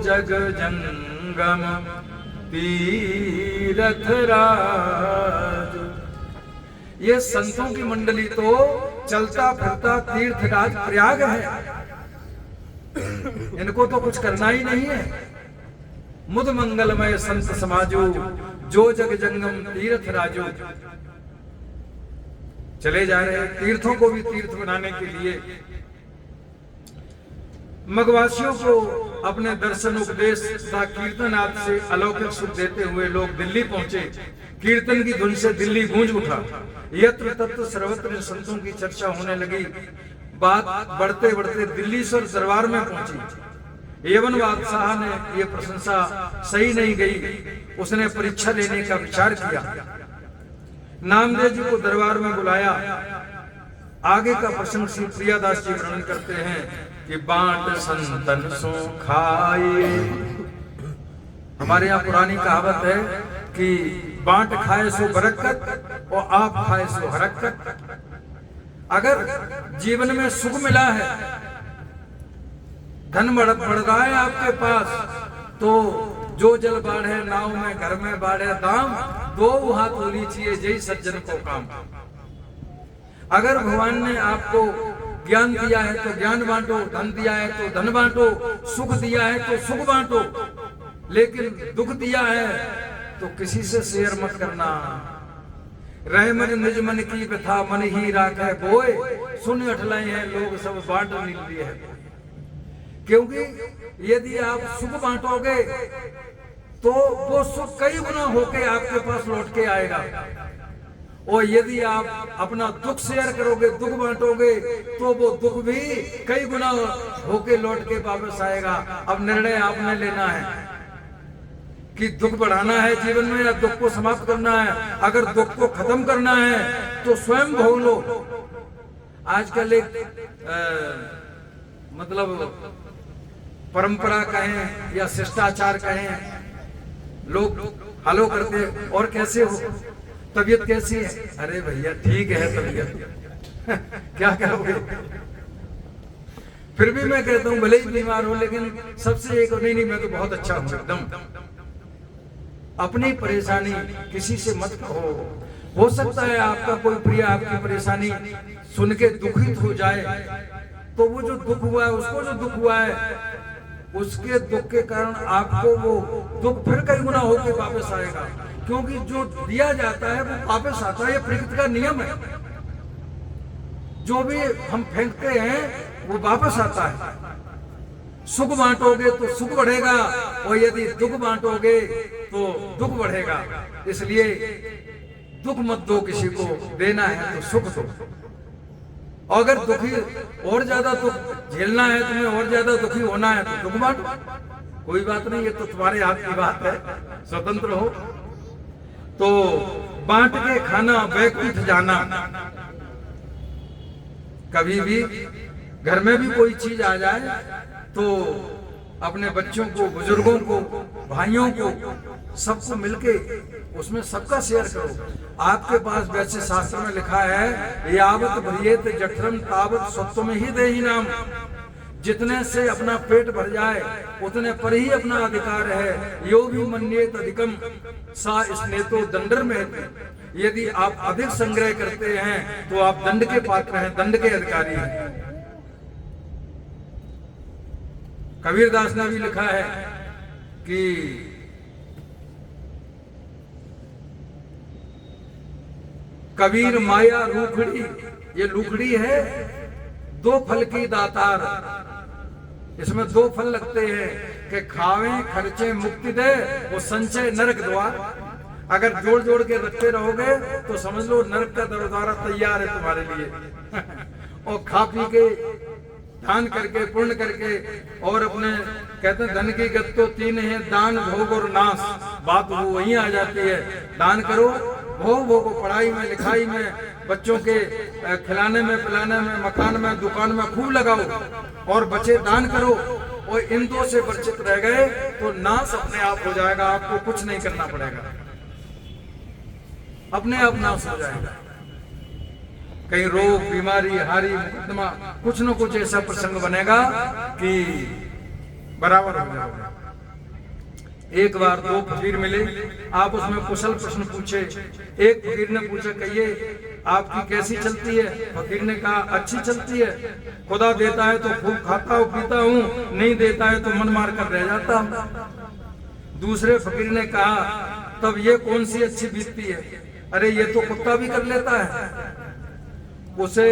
जग जंगम तीरथ राजू। ये संतों की मंडली तो चलता फिरता तीर्थराज प्रयाग है, इनको तो कुछ करना ही नहीं है। मुद मंगलमय संत समाजो जो जग जंगम तीर्थ राजो। चले जा रहे तीर्थों को भी तीर्थ बनाने के लिए। मगवासियों को अपने दर्शन उपदेश तथा कीर्तनाद से अलौकिक सुख देते हुए लोग दिल्ली पहुंचे। कीर्तन की धुन से दिल्ली गूंज उठा। यत्र तत्र सर्वत्र संतों की चर्चा होने लगी। बात बढ़ते बढ़ते दिल्लीश्वर दरबार में पहुंची। एवं बादशाह ने यह प्रशंसा सही नहीं गई, उसने परीक्षा लेने का विचार किया। नामदेव जी को दरबार में बुलाया। आगे का प्रसंग श्री प्रियादास जी वर्णन करते हैं कि बांट संतन सो खाए। हमारे यहाँ पुरानी कहावत है कि बांट खाए सो बरकत और आप खाए सो हरकत। अगर जीवन में सुख मिला है, धन बढ़ रहा है आपके पास, तो जो जल बाढ़े नाव में घर में बाढ़े दाम, दो हाथ होनी चाहिए जय सज्जन को काम। अगर भगवान ने आपको ज्ञान दिया है तो ज्ञान बांटो, धन दिया है तो धन बांटो, सुख दिया है तो सुख बांटो। लेकिन दुख दिया है तो किसी से शेयर मत करना। रह मन निज मन की व्यथा मन ही राखे बोए, सुन अठलाए हैं लोग सब बांट निकली है। क्योंकि यदि आप सुख बांटोगे तो वो सुख कई गुना होके आपके पास लौट के आएगा, और यदि आप अपना दुख शेयर करोगे, दुख बांटोगे, तो वो दुख भी कई गुना होके लौट के वापस आएगा। अब निर्णय आपने लेना है कि दुख बढ़ाना है जीवन में या दुख को समाप्त करना है। अगर दुख को खत्म करना है तो स्वयं भोग लो। आजकल एक मतलब परंपरा कहें या शिष्टाचार कहें, लोग हेलो करते और कैसे हो, तबीयत कैसी है, अरे भैया ठीक है तबीयत क्या करोगे। फिर भी मैं कहता हूं भले ही बीमार हो, लेकिन सबसे एक नहीं मैं तो बहुत अच्छा हूं एकदम। अपनी परेशानी किसी से मत कहो। हो सकता है आपका कोई प्रिय आपकी परेशानी सुन के दुखित हो जाए, तो वो जो दुख हुआ है, उसको जो दुख हुआ है, उसके दुख के कारण आपको वो दुख फिर कई गुना होकर वापस आएगा। क्योंकि जो दिया जाता है वो वापस आता है, ये प्रकृति का नियम है। जो भी हम फेंकते हैं वो वापस आता है। सुख बांटोगे तो सुख बढ़ेगा, और यदि दुख बांटोगे तो दुख बढ़ेगा। इसलिए दुख मत दो किसी को, देना है तो सुख दो। अगर दुखी और ज्यादा दुख झेलना है तुम्हें, और ज्यादा दुखी होना है तो दुख बांटो, कोई बात नहीं, ये तो तुम्हारे हाथ की बात है, स्वतंत्र हो। तो बांट के खाना बैकुंठ जाना। कभी भी घर में भी कोई चीज आ जाए तो अपने बच्चों को, बुजुर्गों को, भाइयों को, सबको मिलके उसमें सबका शेयर करो। आपके पास वैसे शास्त्र में लिखा है यावत भरियेत जठरम तावत सत्वम ही देहि नाम। जितने से अपना पेट भर जाए उतने पर ही अपना अधिकार है। यो भी मन्येत अधिकम सा स्नेतो दंडर में। यदि आप अधिक संग्रह करते हैं तो आप दंड के पात्र हैं, दंड के अधिकारी हैं। कबीरदास ने भी लिखा है कि कबीर माया रूखड़ी, ये लूखड़ी है दो फल की दातार। इसमें दो फल लगते हैं कि खावे खर्चे मुक्ति दे, वो संचय नरक द्वार। अगर जोड़ जोड़ के रखते रहोगे तो समझ लो नरक का दरवाजा तैयार है तुम्हारे लिए। और खा पी के दान करके पुण्य करके, और अपने कहते हैं धन की गत तो तीन है, दान भोग और नाश। बात वो वहीं आ जाती है। दान करो, भोग भोगो, पढ़ाई में लिखाई में, बच्चों के खिलाने में पिलाने में, मकान में दुकान में खूब लगाओ, और बचे दान करो। और इन दो से परिचित रह गए तो नाश अपने आप हो जाएगा, आपको कुछ नहीं करना पड़ेगा, अपने आप नाश हो जाएगा। कहीं रोग, बीमारी, हारी, मुकदमा, कुछ न कुछ ऐसा प्रसंग बनेगा कि बराबर हो जाएगा। एक बार दो फकीर मिले, आपस में कुशल प्रश्न पूछे। एक फकीर ने पूछा, कहिए आपकी कैसी चलती है? फकीर ने कहा, अच्छी चलती है, खुदा देता है तो खूब खाता हूँ पीता हूँ, नहीं देता है तो मन मार कर रह जाता हूँ। दूसरे फकीर ने कहा, तब ये कौन सी अच्छी बीतती है? अरे ये तो कुत्ता भी कर लेता है, उसे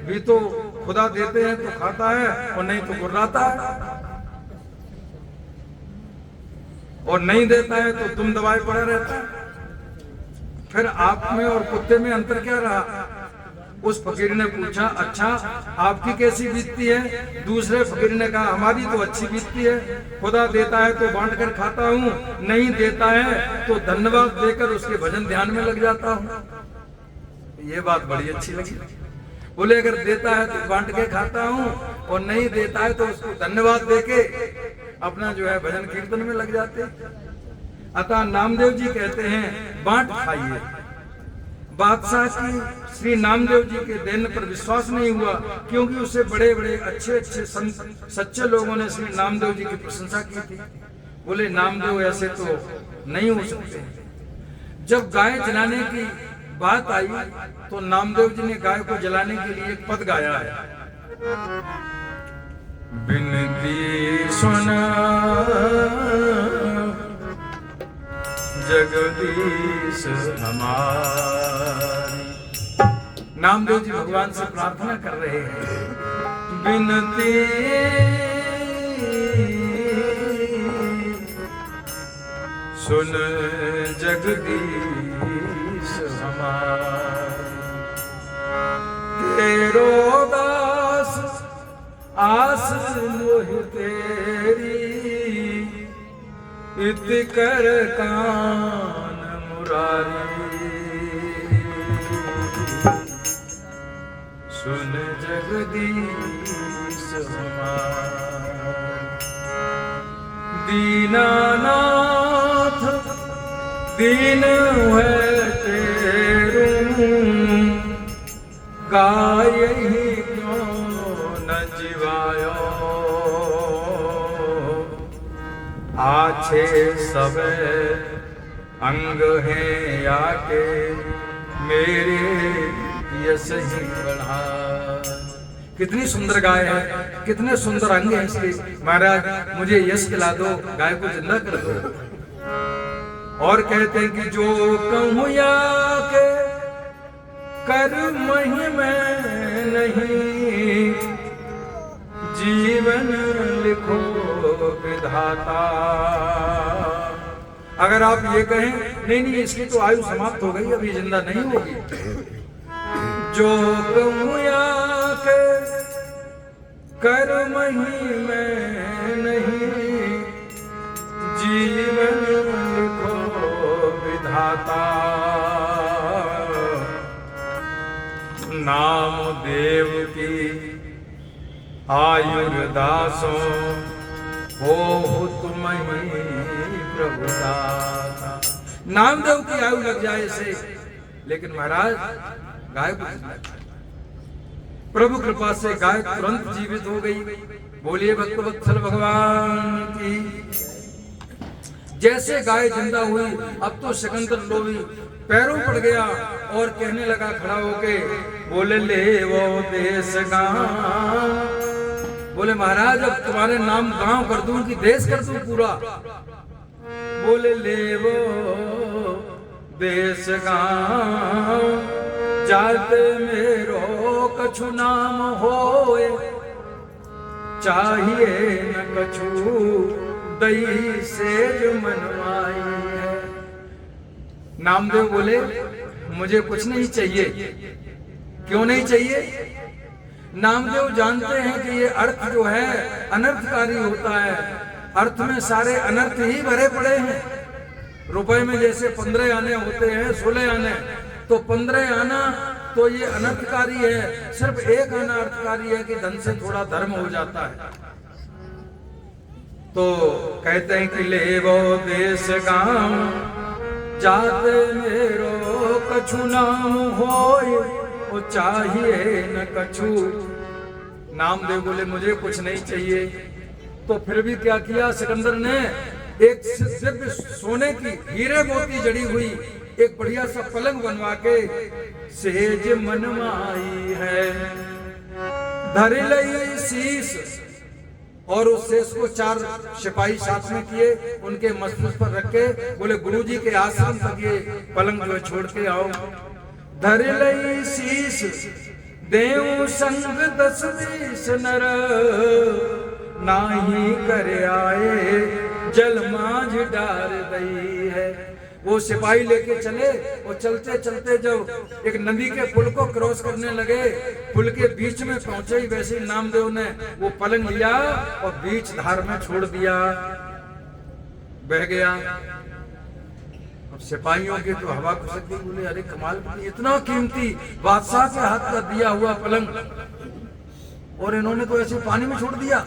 भी तो खुदा देते हैं तो खाता है और नहीं तो गुर्राता है, और नहीं देता है तो तुम दबाए पड़ा रहता है। फिर आप में और कुत्ते में अंतर क्या रहा? उस फकीर ने पूछा, अच्छा आपकी कैसी बीतती है? दूसरे फकीर ने कहा, हमारी तो अच्छी बीतती है, खुदा देता है तो बांट कर खाता हूँ, नहीं देता है तो धन्यवाद देकर उसके भजन ध्यान में लग जाता हूँ। ये बात बड़ी अच्छी लगी। बोले अगर देता है तो बांट के खाता हूँ और नहीं देता है तो उसको धन्यवाद देके अपना जो है भजन कीर्तन में लग जाते। अतः नामदेव जी कहते हैं, बांट खाइए। बादशाह की श्री नामदेव जी के देन पर विश्वास नहीं हुआ, क्योंकि उससे बड़े बड़े अच्छे अच्छे संत सच्चे लोगों ने श्री नामदेव जी की प्रशंसा की थी। बोले नामदेव ऐसे तो नहीं हो सकते। जब गाय जलाने की बात आई तो नामदेव जी ने गाय को जलाने के लिए एक पद गाया है, बिनती सुना जगदीश हमारी। नामदेव जी भगवान से प्रार्थना कर रहे हैं, बिनती सुन जगदीश हमारी। तेरो दास आस मोह तेरी, इत कर कान मुरारी। सुन जगदीश हमारी। दीनानाथ दीन है तेरू, गाय ही क्यों न जीवायो। आछे सब अंग हैं आके, मेरे यश ही बढ़ा। कितनी सुंदर गाय है, कितने सुंदर अंग हैं इसके। महाराज मुझे यश दिला दो, गाय को जिंदा कर दो। और कहते हैं कि जो कहूँ या के कर महिमा नहीं, जीवन लिखो विधाता। अगर आप ये कहें नहीं नहीं इसकी तो आयु समाप्त हो गई, अभी जिंदा नहीं होगी, जो कहूँ या के कर महिमा नहीं, जीवन लिखो विधाता। नाम देव की आयुर्दासों हो तुम ही प्रभुदाता। नामदेव की आयु लग जाए से, लेकिन महाराज गाय प्रभु कृपा से गाय तुरंत जीवित हो गई। बोलिए भक्तवत्सल भगवान की। जैसे गाय जिंदा हुई, अब तो सिकंदर लोभी पैरों पड़ गया और कहने लगा खड़ा होके, बोले ले वो देश गांव। बोले महाराज अब तुम्हारे नाम गांव कर दूं कि देश कर दूं पूरा? बोले ले वो देश गांव, जाते मेरो कछु नाम होए, चाहिए न कछु दई सेज मनवाई है। नामदेव बोले मुझे कुछ नहीं चाहिए। क्यों नहीं चाहिए? नामदेव जानते हैं कि ये अर्थ जो है अनर्थकारी होता है। अर्थ में सारे अनर्थ ही भरे पड़े हैं। रुपए में जैसे 15 आने होते हैं, 16 आने, तो 15 आना तो ये अनर्थकारी है, सिर्फ एक आना अर्थकारी है कि धन से थोड़ा धर्म हो जाता है। तो कहते हैं कि ले वो देश गांव जाते मेरो कछु नाम होय, वो चाहिए न कछु। नामदेव बोले मुझे कुछ नहीं चाहिए। तो फिर भी क्या किया सिकंदर ने, एक दिव्य सोने की हीरे मोती जड़ी हुई एक बढ़िया सा पलंग बनवा के सेज मनमाई है, धर लई शीश, और उस शेष को 4 सिपाही साथ में किए, उनके मस्तक पर रख के बोले गुरुजी के आश्रम तक ये पलंग जो है छोड़ के आओ। धर लई शीश देव संग 10-20 नर, नाही करे आए जल माझ डार दई है। वो सिपाही लेके चले और चलते चलते जब एक नदी के पुल को क्रॉस करने लगे, पुल के बीच में पहुंचे ही वैसे ही नामदेव ने वो पलंग लिया और बीच धार में छोड़ दिया, बह गया। अब सिपाहियों के तो हवा खुशक गई, बोले अरे कमाल, इतना कीमती बादशाह के हाथ का दिया हुआ पलंग और इन्होंने तो ऐसे पानी में छोड़ दिया।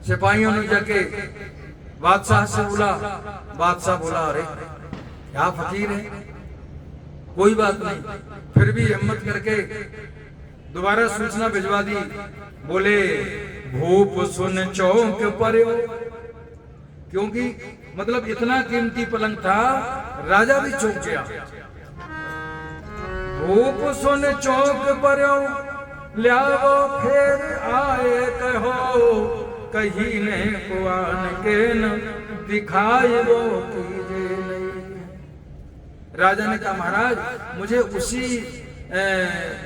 सिपाहियों ने जाके बादशाह से बोला, बादशाह बोला अरे क्या फकीर है, कोई बात नहीं। फिर भी हिम्मत करके दोबारा सूचना भिजवा दी, बोले भूप सुन चौक पर, क्योंकि मतलब इतना कीमती पलंग था, राजा भी चौंक गया। भूप सुन चौक पर ल्यावो फिर आए कहो, कहीं ने कुआन के न दिखाए वो कीजे नहीं। राजा ने कहा महाराज मुझे उसी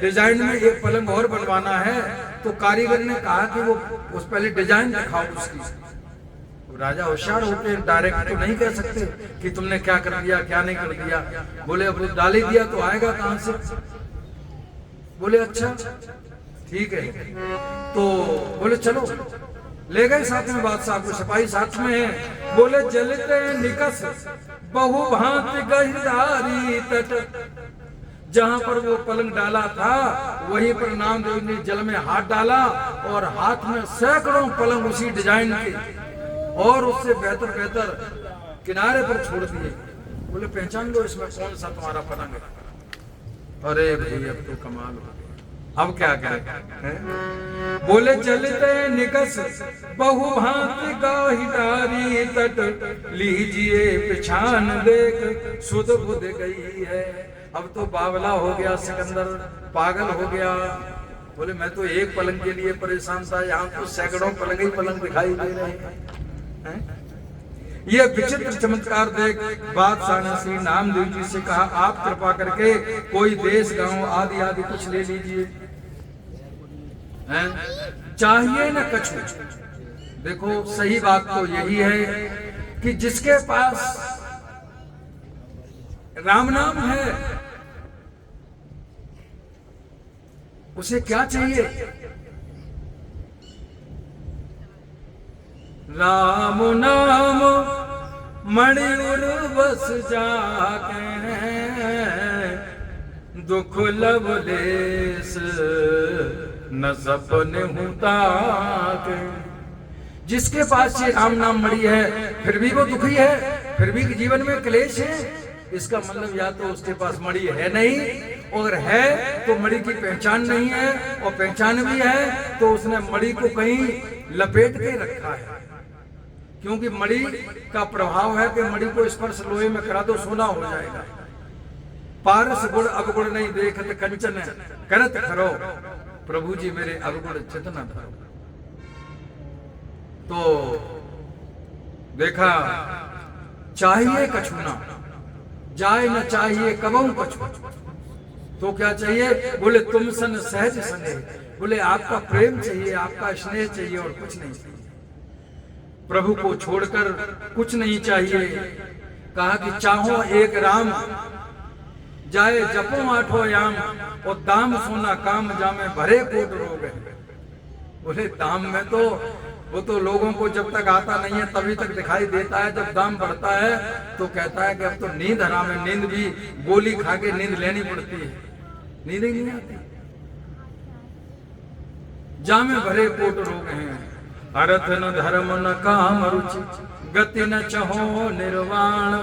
डिजाइन में एक पलंग और बनवाना है। तो कारीगर ने कहा कि वो उस पहले डिजाइन दिखाओ उसकी। तो राजा होशियार होते हैं, डायरेक्ट तो नहीं कह सकते कि तुमने क्या कर दिया क्या नहीं कर दिया। बोले अब डाल ही दिया तो आएगा कहां से। बोले अच्छा ठीक है। तो बोले चलो, ले गए साथ में बादशाह को, सिपाही साथ में है। बोले जलते निकस बहु भांति गहिरारी तट, जहां पर वो पलंग डाला था वहीं पर नामदेव ने जल में हाथ डाला और हाथ में सैकड़ों पलंग उसी डिजाइन के और उससे बेहतर बेहतर किनारे पर छोड़ दिए। बोले पहचान लो इसमें कौन सा तुम्हारा पलंग है। अरे भाई अब तो कमाल हो, अब क्या करें। बोले चलते निकस बहु भांति गाहिदारी तट, लीजिए पिछान देख सुध बुध गई है। अब तो बावला हो गया सिकंदर, पागल हो गया। बोले मैं तो एक पलंग के लिए परेशान था, यहाँ तो सैकड़ों पलंग ही पलंग दिखाई दे रहे हैं। ये विचित्र चमत्कार देख बादशाह ने श्री नामदेव जी से कहा आप कृपा करके कोई देश गांव आदि आदि कुछ ले लीजिए, चाहिए न कछु। देखो सही बात तो यही है कि जिसके पास राम नाम है उसे क्या चाहिए। राम नाम मणिउर बस जाके, दुख लवलेस न सपने होता के। जिसके पास ये राम नाम मणि है फिर भी वो दुखी है, फिर भी जीवन में क्लेश है, इसका मतलब या तो उसके पास मणि है नहीं, और है तो मणि की पहचान नहीं है, और पहचान भी है तो उसने मणि को कहीं लपेट के रखा है। क्योंकि मणि का प्रभाव है कि मणि को स्पर्श लोहे में करा दो सोना हो जाएगा। पारस गुण अवगुण नहीं देखत कंचन करत खरो, प्रभु जी मेरे अवगुण चितना धरो। तो देखा चाहिए कछु ना जाए, न चाहिए कबहू कछु। तो क्या चाहिए। बोले तुम सन सहज सने, बोले आपका प्रेम चाहिए, आपका स्नेह चाहिए और कुछ नहीं चाहिए। प्रभु को छोड़कर कुछ नहीं चाहिए। कहा कि चाहो एक राम जाए जपो आठो याम, और दाम सोना काम जामे भरे कोट रोग। बोले दाम में तो वो तो लोगों को जब तक आता नहीं है तभी तक दिखाई देता है, जब दाम बढ़ता है तो कहता है कि अब तो नींद हराम है। नींद भी गोली खा के नींद लेनी पड़ती है, नींद ही नहीं आती। जामे भरे कोट रोग हैं, अर्थ न धर्म न काम रुचि, गति न चहो निर्वाण,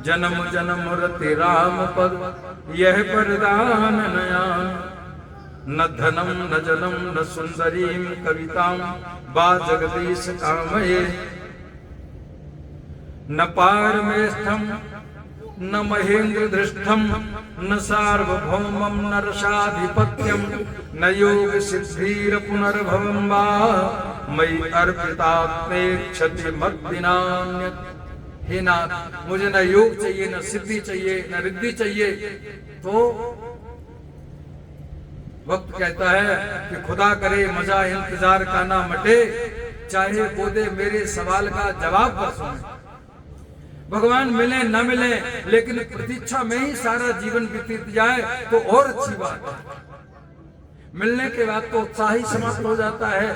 जन्म जन्म रति राम पद, यह परदान नयान। न धनम न जनम न सुंदरीम कविताम, बा जगदीश कामये, न पारमेष्ठम न महेंद्र दृष्टम, न सार्वभौमम न रसाधिपत्यम, न योग सिद्धीर पुनर्भवम वा, मयि अर्पितात्मे क्षति मद्दिनान्यत्। हे नाथ, मुझे न योग चाहिए, न सिद्धि चाहिए, न रिद्धि चाहिए। तो वक्त कहता है कि खुदा करे मजा इंतजार का ना मटे, चाहे वो दे मेरे सवाल का जवाब परसों में। भगवान मिले न मिले, लेकिन प्रतीक्षा में ही सारा जीवन बीत जाए तो और अच्छी बात है। मिलने के बाद तो उत्साह ही समाप्त हो जाता है।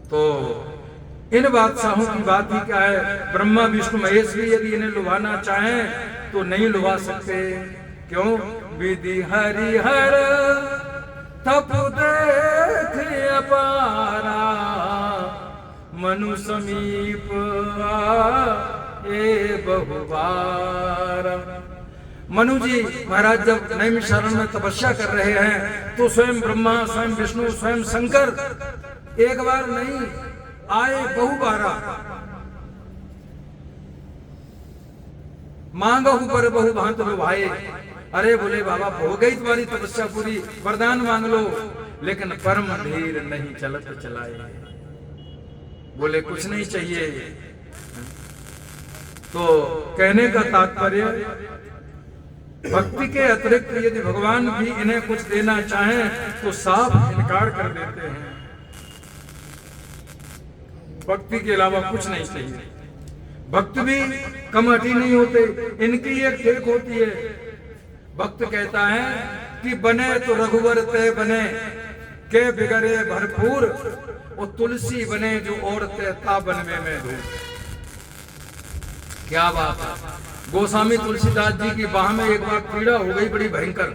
तो इन बादशाहों की बात ही क्या है। ब्रह्मा विष्णु महेश भी यदि इन्हें लुभाना चाहें तो नहीं लुभा सकते। क्यों? विधि हरिहर तप देख अपारा, मनु समीप ए बहुबार। मनु जी महाराज जब नैमिषारण्य में तपस्या कर रहे हैं तो स्वयं ब्रह्मा, स्वयं विष्णु, स्वयं शंकर एक बार नहीं आए, बहुबारा। मांगो पर बहु भांत लुभाए। अरे बोले बाबा हो गई तुम्हारी तपस्या पूरी, वरदान मांग लो। लेकिन परम धीर नहीं चलत चलाए। बोले कुछ नहीं चाहिए। तो कहने का तात्पर्य, भक्ति के अतिरिक्त यदि भगवान भी इन्हें कुछ देना चाहें तो साफ इनकार कर देते हैं। भक्ति के अलावा कुछ नहीं चाहिए। भक्त भी कमहटी नहीं होते, इनकी एक टेक होती है। भक्त कहता है कि बने तो रघुवर ते बने, के बिगड़े भरपूर, और तुलसी बने जो और ते ता बनवे में धूल। क्या बात है। गोस्वामी तुलसीदास जी की बाह में एक बार पीड़ा हो गई बड़ी भयंकर।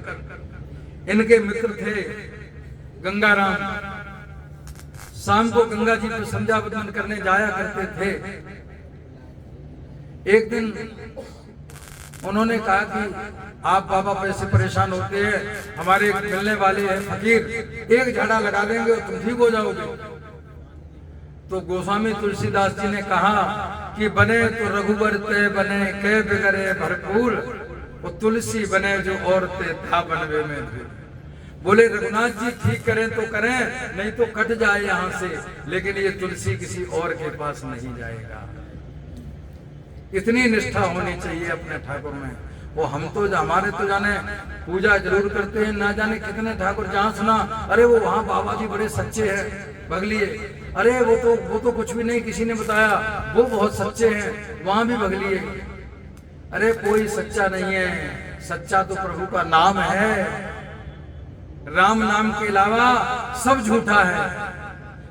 इनके मित्र थे गंगाराम, शाम को गंगा जी को संध्या वंदन करने जाया करते थे। एक दिन उन्होंने कहा कि आप बाबा पैसे परेशान होते हैं, हमारे मिलने वाले हैं फकीर, एक झाड़ा लगा देंगे और तुम ठीक हो जाओगे। तो गोस्वामी तुलसीदास जी ने कहा कि बने तो रघुवर ते बने, के बिगड़े भरपूर, और तुलसी बने जो और ते था बनवे में धूल। बोले रघुनाथ जी ठीक करें तो करें, नहीं तो कट जाए यहाँ से, लेकिन ये तुलसी किसी और के पास नहीं जाएगा। इतनी निष्ठा होनी चाहिए अपने ठाकुर में। वो हम तो हमारे तो जाने पूजा जरूर करते हैं, ना जाने कितने ठाकुर जहाँ सुना अरे वो वहाँ बाबा जी बड़े सच्चे हैं भगलिए, अरे वो तो कुछ भी नहीं किसी ने बताया, वो बहुत सच्चे हैं वहाँ भी भगलिए। अरे कोई सच्चा नहीं है, सच्चा तो प्रभु का नाम है। राम नाम के अलावा सब झूठा है।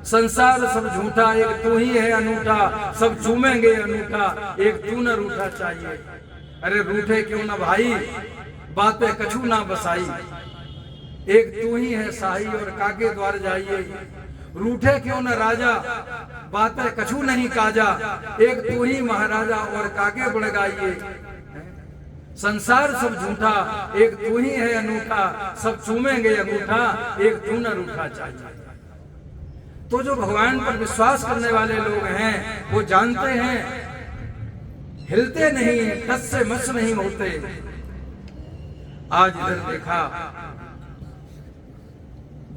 संसार सब झूठा, एक तू ही है अनूठा, सब चूमेंगे अनूठा, एक तू न रूठा चाहिए। अरे रूठे क्यों न भाई, बातें कछू ना बसाई, एक तू ही है साही और काके द्वार जाइए। रूठे क्यों न राजा, बातें कछू नहीं काजा, एक तू ही महाराजा और काके गुण गाइए। संसार सब झूठा, एक तू ही है अनूठा, सब चूमेंगे अंगूठा, एक तू न रूठा चाहिए। तो जो भगवान पर विश्वास करने वाले लोग हैं वो जानते हैं हिलते नहीं, टस से मस नहीं होते। आज इधर देखा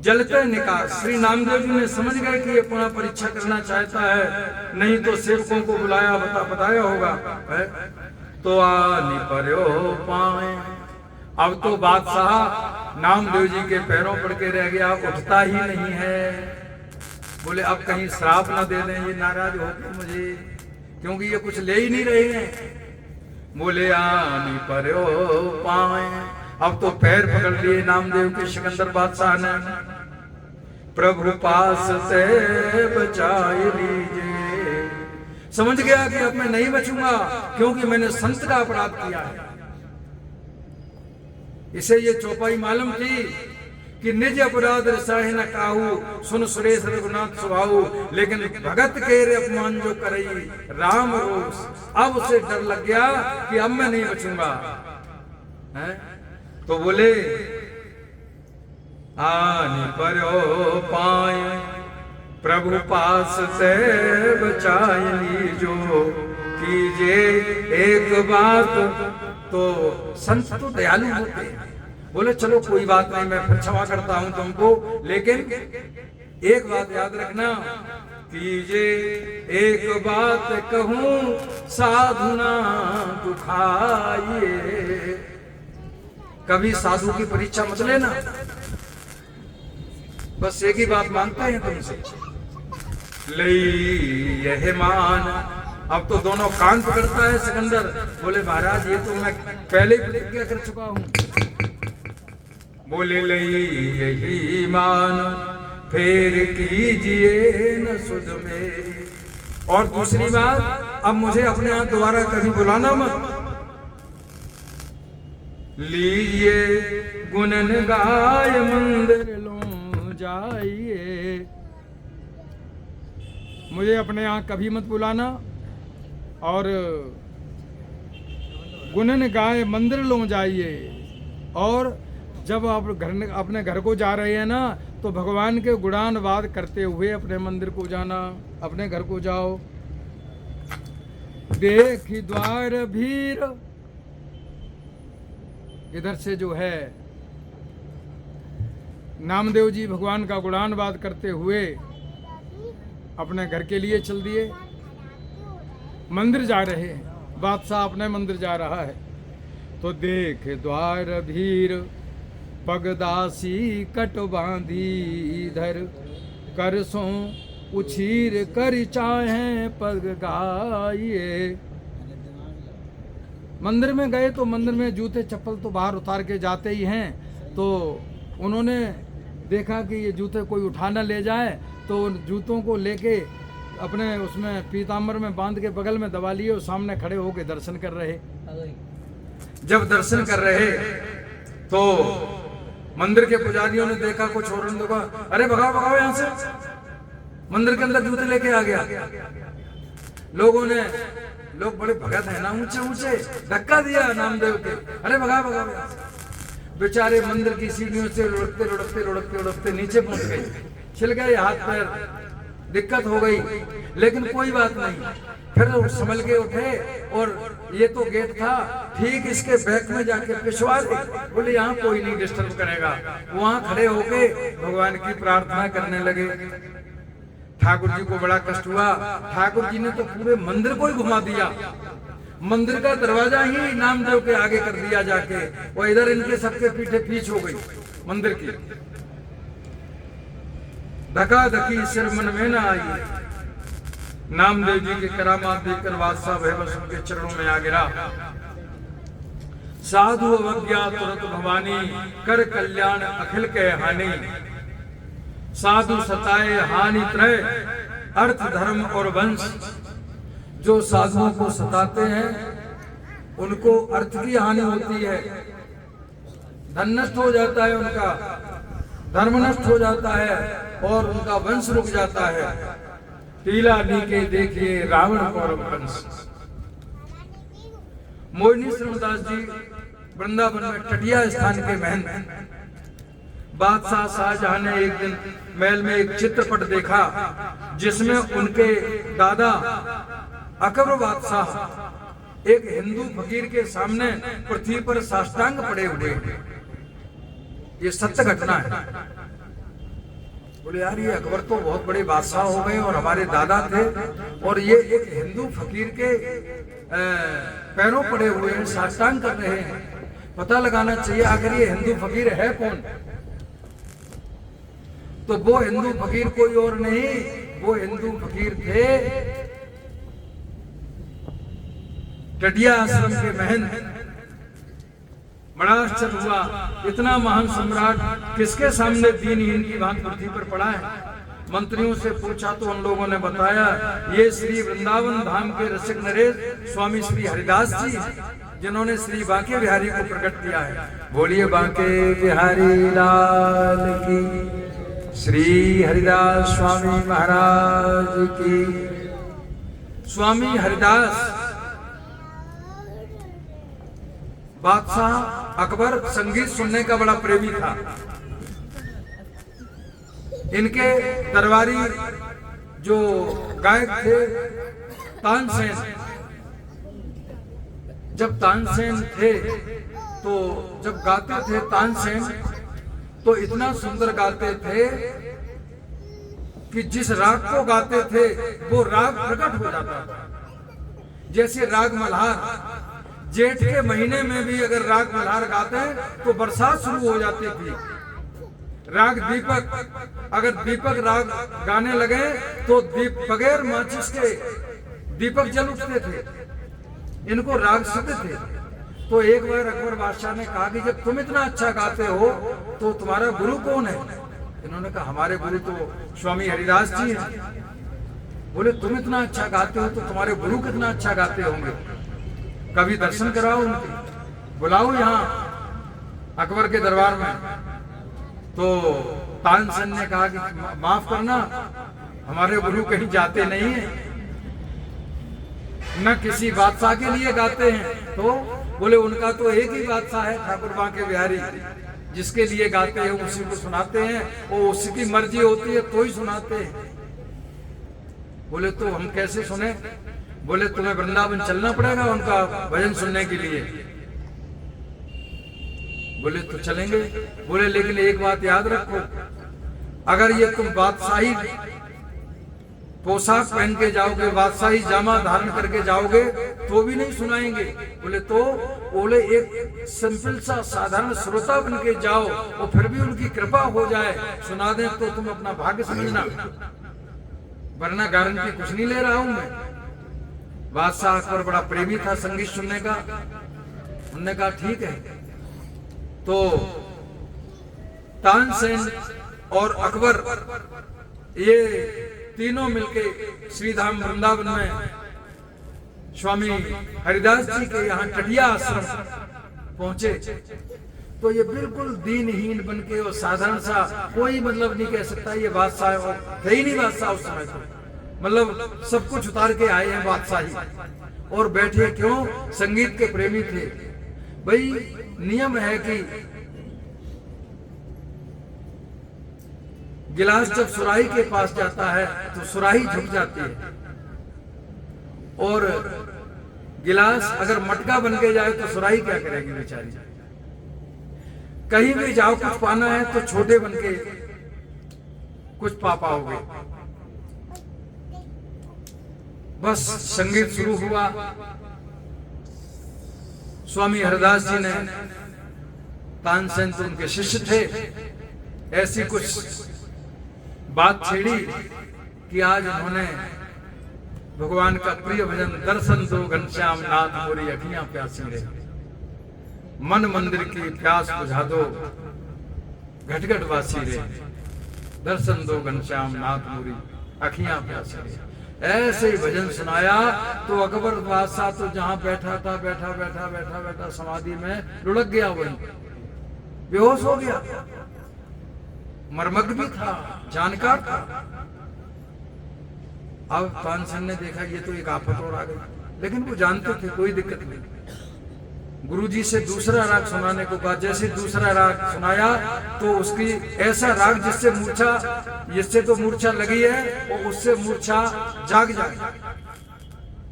जलते निकास, श्री नामदेव जी ने समझ गए कि ये पुनः परीक्षा करना चाहता है, नहीं तो सेवकों को बुलाया बताया होगा है? तो आनी पर्यो पाए। अब तो बादशाह नामदेव जी के पैरों पड़ के रह गया, उठता ही नहीं है। बोले अब कहीं श्राप ना दे दें ये नाराज होकर मुझे, क्योंकि ये कुछ ले ही नहीं रहे हैं। बोले आनी पर्यो पाए। अब तो पैर पकड़ लिए नामदेव के सिकंदर बादशाह ने, प्रभु पास से बचाए लीजिए। समझ गया कि अब मैं नहीं बचूंगा, क्योंकि मैंने संत का अपराध किया है। इसे ये चौपाई मालूम थी कि निज अपराध रसाहे न काहू, सुन सुरेश रघुनाथ सुभाऊ। लेकिन भगत के रे अपमान जो करई राम रोष, अब उसे डर लग गया कि अब मैं नहीं बचूंगा। है? तो बोले आने पर पाए प्रभु पास से बचाए लीजो, कीजिए एक बात। तो संत तो दयालु होते हैं, बोले चलो कोई बात नहीं, मैं फिर क्षमा करता हूं तुमको, लेकिन एक बात याद रखना, कीजिए एक बात कहूं साधु ना दुखाइए। कभी साधु की परीक्षा मत लेना, बस एक ही बात मांगते हैं तुमसे, ले यह मान। अब तो दोनों कान पकड़ता है सिकंदर, बोले महाराज ये तो मैं पहले ही प्रतिज्ञा कर चुका हूं। बोले ले यही मान फिर कीजिए न सुध मेरी। और दूसरी बात, अब मुझे अपने यहाँ दोबारा कभी बुलाना मत। लीजिए गुणन गाय मंदिर लो जाइए, मुझे अपने यहाँ कभी मत बुलाना। और गुणन गाय मंदिर लो जाइए। और जब आप अपने घर को जा रहे हैं ना, तो भगवान के गुणानुवाद करते हुए अपने मंदिर को जाना, अपने घर को जाओ। देखी द्वार भीर, इधर से जो है नामदेव जी भगवान का गुणानुवाद करते हुए अपने घर के लिए चल दिए। मंदिर जा रहे हैं, बादशाह अपने मंदिर जा रहा है। तो देख द्वार भीर पगदासी कट बांधी, इधर कर सो उछीर कर चाहे पग गाइए। मंदिर में गए तो मंदिर में जूते चप्पल तो बाहर उतार के जाते ही हैं। तो उन्होंने देखा कि ये जूते कोई उठा न ले जाए, तो उन जूतों को लेके अपने उसमें पीताम्बर में बांध के बगल में दबा लिए और सामने खड़े होके दर्शन कर रहे। जब दर्शन कर रहे तो मंदिर के पुजारियों ने देखा कुछ और ने कहा, अरे भगाओ भगाओ यहाँ से, मंदिर के अंदर जूते लेके आ गया। लोग बड़े भगत है ना, ऊंचे ऊंचे धक्का दिया नामदेव के, अरे भगाओ भगाओ यहाँ से। बेचारे मंदिर की सीढ़ियों से लुढ़कते लुढ़कते लुढ़कते लुढ़कते नीचे पहुंच गए, छिल गए हाथ पैर, दिक्कत हो गई। लेकिन कोई बात नहीं, फिर संभल के उठे और ये तो गेट था, ठीक इसके बैक में जाके पिछवा दे, बोले यहाँ कोई नहीं डिस्टर्ब करेगा। वहां खड़े होके भगवान की प्रार्थना करने लगे। ठाकुर जी को बड़ा कष्ट हुआ, ठाकुर जी ने तो पूरे मंदिर को ही घुमा दिया, मंदिर का दरवाजा ही नामदेव के आगे कर दिया जाके, और इधर इनके सबके पीछे पीछ हो गई मंदिर की। धका धकी सिर मन में ना आई। नामदेव जी के करामात देखकर बादशाह भयवश उनके चरणों में आ गिरा। साधु अवज्ञा तुरंत भवानी, कर कल्याण अखिल के हानि। साधु सताए हानि त्रय, अर्थ धर्म और वंश। जो साधुओं को सताते हैं उनको अर्थ की हानि होती है, धन नष्ट हो जाता है उनका, धर्म नष्ट हो जाता है और उनका वंश रुक जाता है। पीला नीके देखिए रावण कौरव वंश। मोहिनी श्रीदास जी वृंदावन में टटिया स्थान के महंत बादशाह शाहजहां ने एक दिन महल में एक चित्रपट देखा जिसमें उनके दादा अकबर बादशाह एक हिंदू फकीर के सामने पृथ्वी पर साष्टांग पड़े हुए हैं। ये सत्य घटना है। बोले यार ये अकबर तो बहुत बड़े बादशाह हो गए और हमारे दादा थे, और ये एक हिंदू फकीर के पैरों पड़े हुए हैं, साष्टांग कर रहे हैं। पता लगाना चाहिए आखिर ये हिंदू फकीर है कौन। तो वो हिंदू फकीर कोई और नहीं, वो हिंदू फकीर थे टटिया आश्रम के महंत। बड़ा आश्चर्य हुआ, इतना महान सम्राट किसके सामने दीनहीन की भांति पृथ्वी पर पड़ा है। मंत्रियों से पूछा तो उन लोगों ने बताया ये श्री वृंदावन धाम के रसिक नरेश स्वामी श्री हरिदास जी। जिन्होंने श्री बांके बिहारी को प्रकट किया है। बोलिए बांके बिहारी लाल की, श्री हरिदास स्वामी महाराज की। स्वामी हरिदास बादशाह अकबर संगीत सुनने का बड़ा प्रेमी था। इनके दरबारी जो गायक थे तानसेन, जब तानसेन थे तो जब गाते थे तानसेन तो इतना सुंदर गाते थे कि जिस राग को गाते थे वो राग प्रकट हो जाता था। जैसे राग मल्हार, जेठ के महीने में भी अगर राग मल्हार गाते हैं तो बरसात शुरू हो जाती थी। राग दीपक, अगर दीपक राग गाने लगे तो बगैर माचिस के दीपक जल उठते थे। इनको राग सिद्ध थे। तो एक बार अकबर बादशाह ने कहा कि जब तुम इतना अच्छा गाते हो तो तुम्हारा गुरु कौन है? इन्होंने कहा हमारे गुरु तो स्वामी हरिदास जी हैं। बोले तुम इतना अच्छा गाते हो तो तुम्हारे गुरु कितना अच्छा गाते होंगे, कभी दर्शन कराओ उनके, बुलाओ यहाँ अकबर के दरबार में। तो तानसेन ने कहा कि माफ करना, हमारे गुरु कहीं जाते नहीं है, न किसी बादशाह के लिए गाते हैं। तो बोले उनका तो एक ही बादशाह है ठाकुर बांके बिहारी, जिसके लिए गाते हैं उसी को सुनाते हैं, वो उसकी मर्जी होती है तो ही सुनाते हैं। बोले तो हम कैसे सुने? बोले तुम्हें वृंदावन चलना पड़ेगा उनका भजन सुनने के लिए। बोले तो चलेंगे। बोले लेकिन एक बात याद रखो, अगर ये तुम बादशाही पोशाक पहन के जाओगे, बादशाही जामा धारण करके जाओगे तो भी नहीं सुनाएंगे। बोले तो बोले एक सिंपल सा साधारण श्रोता बन के जाओ और फिर भी उनकी कृपा हो जाए सुना दें तो तुम अपना भाग्य समझना, वरना गारंटी कुछ नहीं ले रहा हूं मैं। बादशाह अकबर बड़ा प्रेमी था संगीत सुनने का। उन्होंने कहा ठीक है। तो तानसेन और अकबर ये तीनों मिलके श्रीधाम वृंदावन में स्वामी हरिदास जी के यहाँ टटिया आश्रम पहुंचे। तो ये बिल्कुल दीनहीन बनके और साधारण सा, कोई मतलब नहीं कह सकता ये बादशाह थे ही नहीं बादशाह उस समय तो, मतलब सब कुछ उतार के आए हैं बादशाही और बैठे। क्यों? संगीत के प्रेमी थे। भाई नियम है कि गिलास जब सुराही के पास जाता है तो सुराही झुक जाती है, और गिलास अगर मटका बन के जाए तो सुराही क्या करेगी बेचारी। कहीं भी जाओ कुछ पाना है तो छोटे बन के कुछ पा पाओगे। बस संगीत शुरू हुआ। स्वामी हरिदास जी ने, तानसेन तो उनके शिष्य थे, ऐसी कुछ बात छेड़ी कि आज उन्होंने भगवान का प्रिय भजन दर्शन दो घनश्याम नाथ मोरी अखियां प्यासी रहे, मन मंदिर की प्यास बुझा दो घटघट वासी रहे, दर्शन दो घनश्याम नाथ मोरी अखियां प्यासी रहे। ऐसे ही भजन सुनाया तो अकबर बादशाह तो जहां बैठा था बैठा समाधि में लुढ़क गया, वही बेहोश हो गया। मर्मज्ञ भी था, जानकार था। अब तानसेन ने देखा ये तो एक आफत और आ गई, लेकिन वो जानते थे कोई दिक्कत नहीं। गुरुजी से दूसरा राग सुनाने को कहा। जैसे दूसरा राग सुनाया तो उसकी ऐसा राग जिससे तो मूर्छा लगी है और उससे मूर्छा जाग जाए।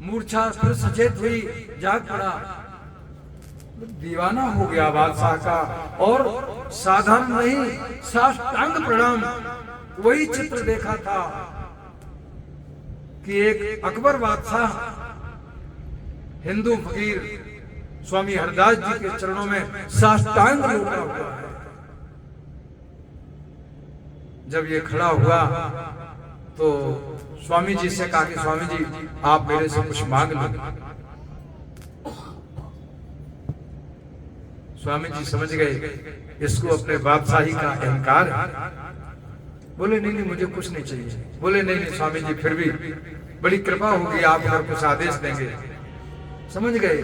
मूर्छा फिर सचेत हुई, जाग पड़ा, दीवाना हो गया बादशाह का। और साधारण नहीं, साष्टांग प्रणाम। वही चित्र देखा था कि एक अकबर बादशाह हिंदू फकीर स्वामी हरिदास जी के चरणों में साष्टांग लौटा हुआ है। जब ये खड़ा हुआ तो स्वामी जी से कहा कि स्वामी जी आप मेरे से कुछ मांग लो। स्वामी जी समझ गए इसको अपने बादशाही का अहंकार है। बोले नहीं मुझे कुछ नहीं चाहिए। बोले नहीं स्वामी जी फिर भी बड़ी कृपा होगी, आप अगर कुछ आदेश देंगे। समझ गए।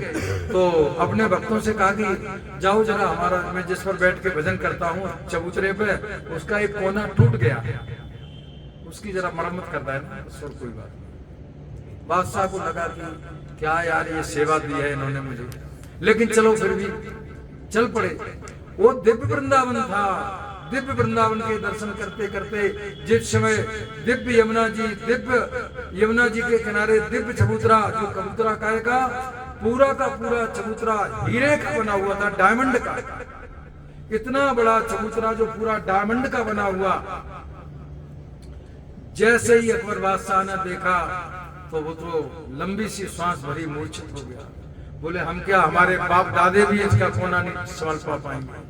तो अपने भक्तों से कहा कि जाओ जरा हमारा, मैं जिस पर बैठ के भजन करता हूँ चबूतरे पे, उसका एक कोना टूट गया, उसकी जरा मरम्मत करता है ना, उस पर कोई बात नहीं। बादशाह को लगा कि क्या यार ये सेवा दी है इन्होंने मुझे, लेकिन चलो फिर भी चल पड़े। वो दिव्य वृंदावन था। दिव्य वृंदावन के दर्शन करते करते जिस समय दिव्य यमुना जी के किनारे दिव्य चबूतरा, जो कबूतरा काय का पूरा चबूतरा हीरे का बना हुआ था, डायमंड का, इतना बड़ा चबूतरा जो पूरा डायमंड का बना हुआ। जैसे ही अकबर बादशाह ने देखा तो वो तो लंबी सी सांस भरी मूर्छित हो गया। बोले हम क्या, हमारे बाप दादे भी इसका कोना नहीं संभाल पा पाएंगे।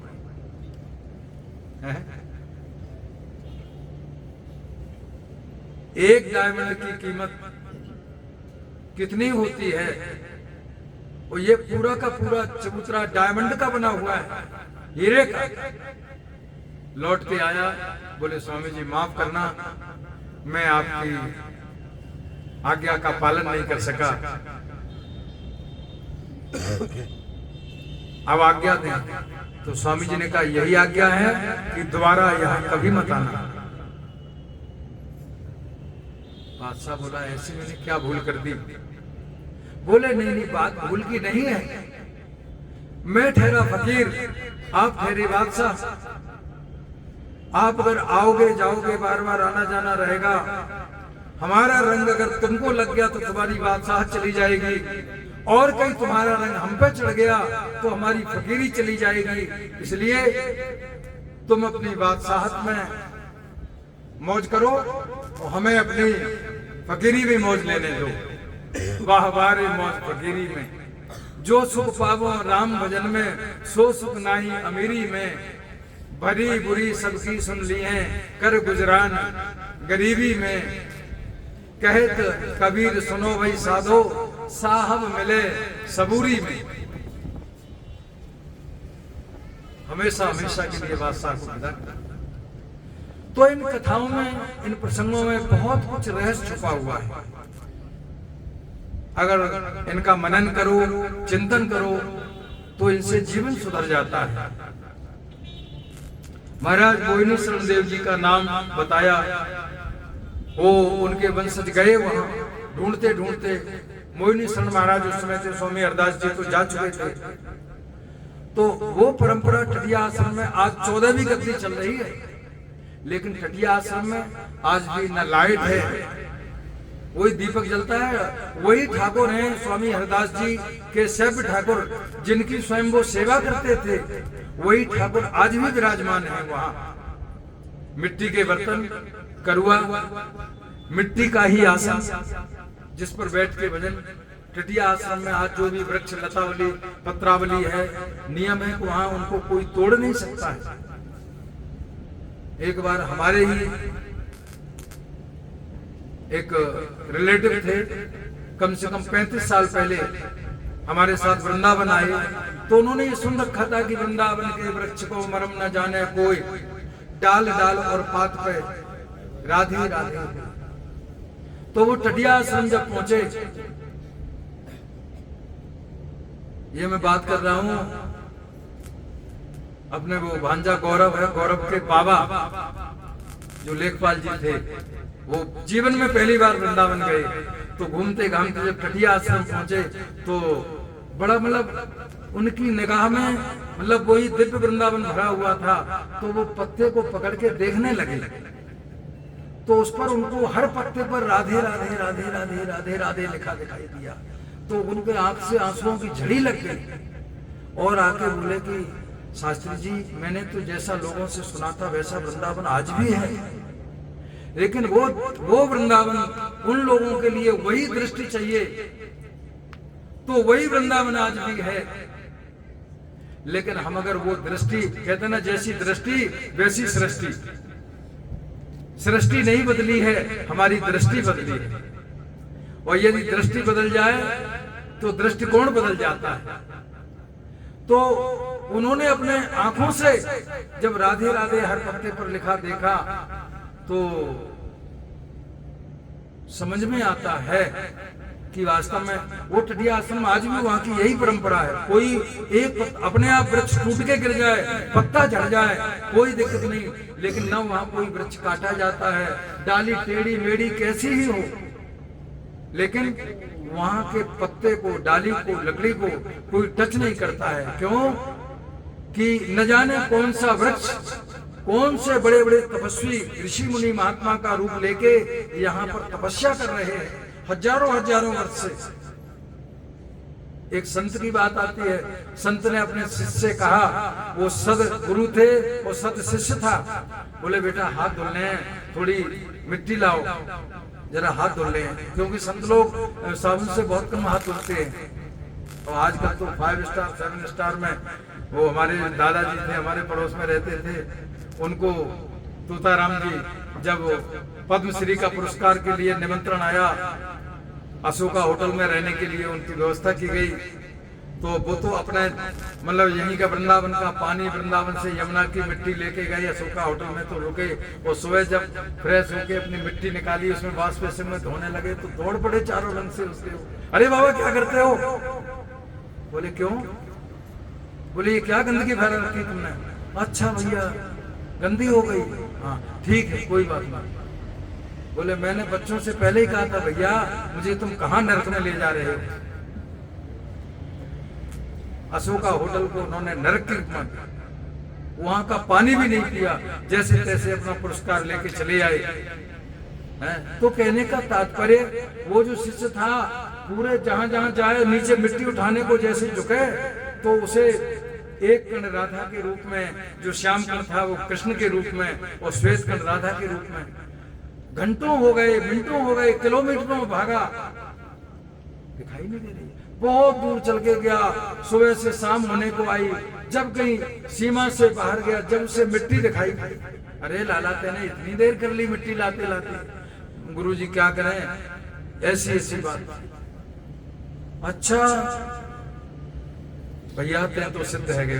एक डायमंड की कीमत कितनी होती है, और ये पूरा का पूरा चबूतरा डायमंड का बना हुआ है, हीरे का। लौट के आया, बोले स्वामी जी माफ करना, मैं आपकी आज्ञा का पालन नहीं कर सका, अब आज्ञा दें। तो स्वामी जी ने कहा यही आज्ञा है कि दोबारा यहाँ कभी मत आना। बादशाह बोला ऐसे मैंने क्या भूल कर दी? बोले नहीं बात भूल की नहीं है, मैं ठहरा फकीर, आप ठहरे बादशाह। आप अगर आओगे जाओगे बार बार आना जाना रहेगा, हमारा रंग अगर तुमको लग गया तो तुम्हारी बादशाह चली जाएगी, और कहीं तुम्हारा रंग हम पे चढ़ गया तो हमारी फकीरी चली जाएगी। इसलिए तुम अपनी बादशाहत में मौज करो और हमें अपनी फकीरी में मौज लेने दो। वाह वारे मौज फकीरी में, जो सुख पावो राम भजन में, सो सुख नाही अमीरी में। भरी बुरी सबकी सुन ली है, कर गुजरान गरीबी में। कहत कबीर सुनो भाई साधो, साहब मिले सबूरी में। हमेशा हमेशा के लिए बादशाह को विदा कर। तो इन कथाओं में, इन प्रसंगों में बहुत कुछ रहस्य छुपा हुआ है। अगर इनका मनन करो, चिंतन करो, तो इनसे जीवन सुधर जाता है। महाराज मोहिनी शरण देव जी का नाम बताया, वो उनके वंशज गए वहां ढूंढते ढूंढते। मोहिनी शरण महाराज उस समय थे, स्वामी हरदास जी तो जा चुके थे। तो वो परंपरा टटिया आश्रम में आज 14वीं गद्दी चल रही है, लेकिन टटिया आश्रम में आज भी न लाइट है, वही दीपक जलता है, वही ठाकुर हैं स्वामी हरदास जी के सभ्य ठाकुर, जिनकी स्वयं वो सेवा करते थे, वही ठाकुर आज भी विराजमान है वहां। मिट्टी के बर्तन, करुआ, मिट्टी का ही आसन जिस पर बैठ के भजन। टटिया आश्रम में आज जो भी वृक्ष लतावली पत्रावली है, नियम है, वहां उनको कोई तोड़ नहीं सकता है। एक बार हमारे ही एक रिलेटिव थे, कम से कम 35 साल पहले हमारे साथ वृंदावन आए, तो उन्होंने ये सुन रखा था कि वृंदावन के वृक्ष को मरम न जाने कोई, डाल डाल और पात पे राधे राधे। तो वो टटिया आश्रम जब पहुंचे, ये मैं बात कर रहा हूं अपने वो भांजा गौरव है, गौरव के बाबा जो लेखपाल जी थे, वो जीवन में पहली बार वृंदावन गए। तो घूमते घामते जब टटिया आश्रम पहुंचे तो बड़ा मतलब उनकी निगाह में मतलब वही दिव्य वृंदावन भरा हुआ था। तो वो पत्ते को पकड़ के देखने लगे, तो उस पर उनको हर पत्ते पर राधे राधे राधे राधे राधे राधे लिखा दिखाई दिया। तो उनके आंख से आंसुओं की झड़ी लग गई और आके बोले कि शास्त्री जी, मैंने तो जैसा लोगों से सुना था वैसा वृंदावन आज भी है, लेकिन वो वृंदावन उन लोगों के लिए वही दृष्टि चाहिए, तो वही वृंदावन आज भी है। लेकिन हम अगर वो दृष्टि, कहते ना जैसी दृष्टि वैसी सृष्टि, सृष्टि नहीं बदली है, हमारी दृष्टि बदली है। और यदि दृष्टि बदल जाए तो दृष्टिकोण बदल जाता है। तो उन्होंने अपने आंखों से जब राधे राधे हर पत्ते पर लिखा देखा तो समझ में आता है कि वास्तव में वो टटिया आश्रम आज भी वहाँ की यही परंपरा है। कोई एक अपने आप वृक्ष टूट के गिर जाए, पत्ता झड़ जाए, कोई दिक्कत नहीं, लेकिन न वहाँ कोई वृक्ष काटा जाता है, डाली टेढ़ी मेढ़ी कैसी ही हो, लेकिन वहाँ के पत्ते को, डाली को, लकड़ी को कोई टच नहीं करता है। क्यों? कि न जाने कौन सा वृक्ष, कौन से बड़े बड़े तपस्वी ऋषि मुनि महात्मा का रूप लेके यहाँ पर तपस्या कर रहे हैं हजारों हजारों वर्ष से। एक संत की बात आती है, संत ने अपने शिष्य से कहा, वो सद गुरु थे, वो सद शिष्य था, बोले बेटा हाथ धुलने हैं, थोड़ी मिट्टी लाओ, जरा हाथ धुल लें, क्योंकि संत लोग साबुन से बहुत कम हाथ धुलते हैं। और आजकल तो 5 स्टार 7 स्टार में, वो हमारे दादाजी थे, हमारे पड़ोस में रहते थे, उनको तूताराम जी जब पद्मश्री का पुरस्कार के लिए निमंत्रण आया, अशोका होटल में रहने के लिए उनकी व्यवस्था की गई, तो वो तो अपने मतलब यहीं का वृंदावन का पानी, वृंदावन से यमुना की मिट्टी लेके गए अशोका होटल में, तो रुके, और सुबह जब फ्रेश होके अपनी मिट्टी निकाली, उसमें वाश बेसिन में धोने लगे, तो दौड़ पड़े चारों रंग से उसके, अरे बाबा क्या करते हो? बोले क्यों? बोले ये क्या गंदगी फैला रखी तुमने? अच्छा भैया गंदी हो गई, हाँ ठीक है कोई बात नहीं। बोले मैंने बच्चों से पहले ही कहा था भैया, मुझे तुम कहाँ नरक में ले जा रहे हो? अशोका होटल को उन्होंने नरक की उपमा दी, वहां का पानी भी नहीं पिया, जैसे तैसे अपना पुरस्कार लेके चले आए हैं। तो कहने का तात्पर्य, वो जो शिष्य था पूरे जहां जहां जाए नीचे मिट्टी उठाने को जैसे झुके, तो उसे एक कण राधा के रूप में, जो श्याम कण था वो कृष्ण के रूप में, और श्वेत कण राधा के रूप में, घंटों हो गए, मिनटों हो गए, किलोमीटरों में भागा, दिखाई नहीं दे रही। बहुत दूर चल के गया, सुबह से शाम होने को आई, जब कहीं सीमा से बाहर गया, जब उसे मिट्टी दिखाई, अरे लाला तेने इतनी देर कर ली मिट्टी लाते लाते। गुरुजी क्या करें, ऐसी ऐसी बात। अच्छा भैया तैं तो सिद्ध है गए,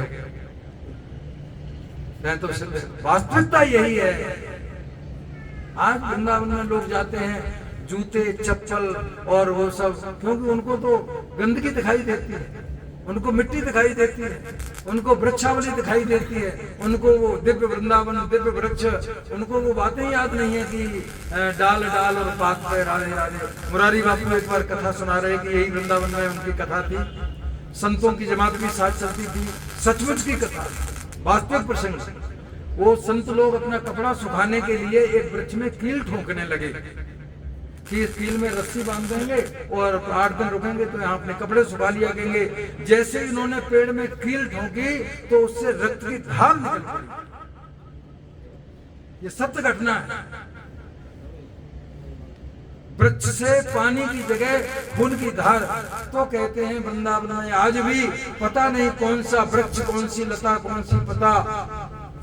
तैं तो सिद्ध है। वास्तविकता यही है। आज वृंदावन में लोग जाते हैं, जूते चप्पल और वो सब, क्योंकि उनको तो गंदगी दिखाई देती है, उनको मिट्टी दिखाई देती है, उनको वृक्षावली दिखाई देती है, उनको वो दिव्य वृंदावन, दिव्य वृक्ष, उनको वो बातें याद नहीं है कि डाल डाल और पात पे राधे राधे। मुरारी बापू एक बार कथा सुना रहे कि यही वृंदावन में उनकी कथा थी, संतों की जमात भी साथ चलती थी, सचमुच की कथा, वास्तविक प्रसंग। वो संत लोग अपना कपड़ा सुखाने के लिए एक वृक्ष में कील ठोकने लगे कि इस कील में रस्सी बांध देंगे और 8 दिन रुकेंगे तो यहाँ अपने कपड़े सुखा लिया करेंगे। जैसे इन्होंने पेड़ में कील ठोकी तो उससे रक्त की धार निकल पड़ी। ये सत्य घटना है। वृक्ष से पानी की जगह खून की धार। तो कहते हैं वृंदावन में आज भी पता नहीं कौन सा वृक्ष, कौन सी लता, कौन सी पता,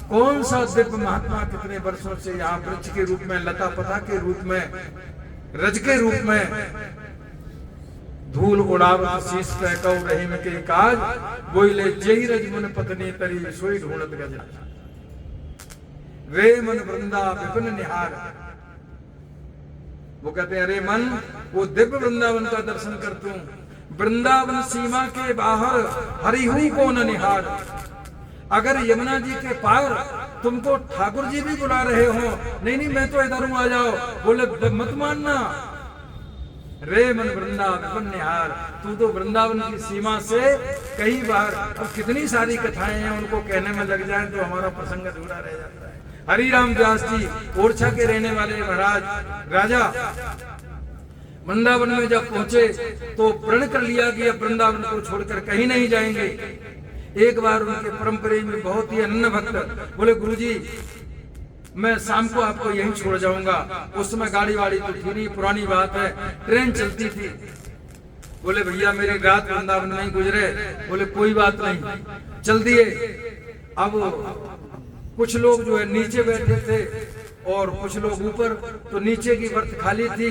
कौन सा दिव्य महात्मा कितने वर्षों से यहाँ वृक्ष के रूप में, लता पता के रूप में, रज के रूप में धूल उड़ावत शीश पे कौ रहीम के काज, बोले जय रज मन पत्नी तरी सोई ढूंढत गज, रे मन वृंदा विपिन निहार। वो कहते हैं अरे मन, वो दिव्य वृंदावन का दर्शन कर तू, वृंदावन सीमा के बाहर हरिहु को न निहार। अगर यमुना जी के पार तुमको ठाकुर जी भी बुला रहे हो, नहीं नहीं मैं तो इधर हूं आ जाओ, बोले मत मानना, रे मन वृंदावन निहार। तू तो वृंदावन की सीमा से कई बार, अब कितनी सारी कथाएं हैं, उनको कहने में लग जाए तो हमारा प्रसंग अधूरा रह जाता है। हरिराम व्यास जी ओरछा के रहने वाले महाराज राजा वृंदावन में जब पहुंचे तो प्रण कर लिया कि अब वृंदावन को छोड़कर कहीं नहीं जाएंगे। एक बार उनके परम प्रेमी में बहुत ही अनन्य भक्त बोले गुरुजी मैं शाम को आपको यहीं छोड़ जाऊंगा। उस समय गाड़ी वाड़ी तो थी नहीं, पुरानी बात है, ट्रेन चलती थी। बोले भैया मेरी रात वृंदावन में ही गुजरे। बोले कोई बात नहीं, चल दिए। अब कुछ लोग जो है नीचे बैठे थे और कुछ लोग ऊपर, तो नीचे की बर्थ खाली थी,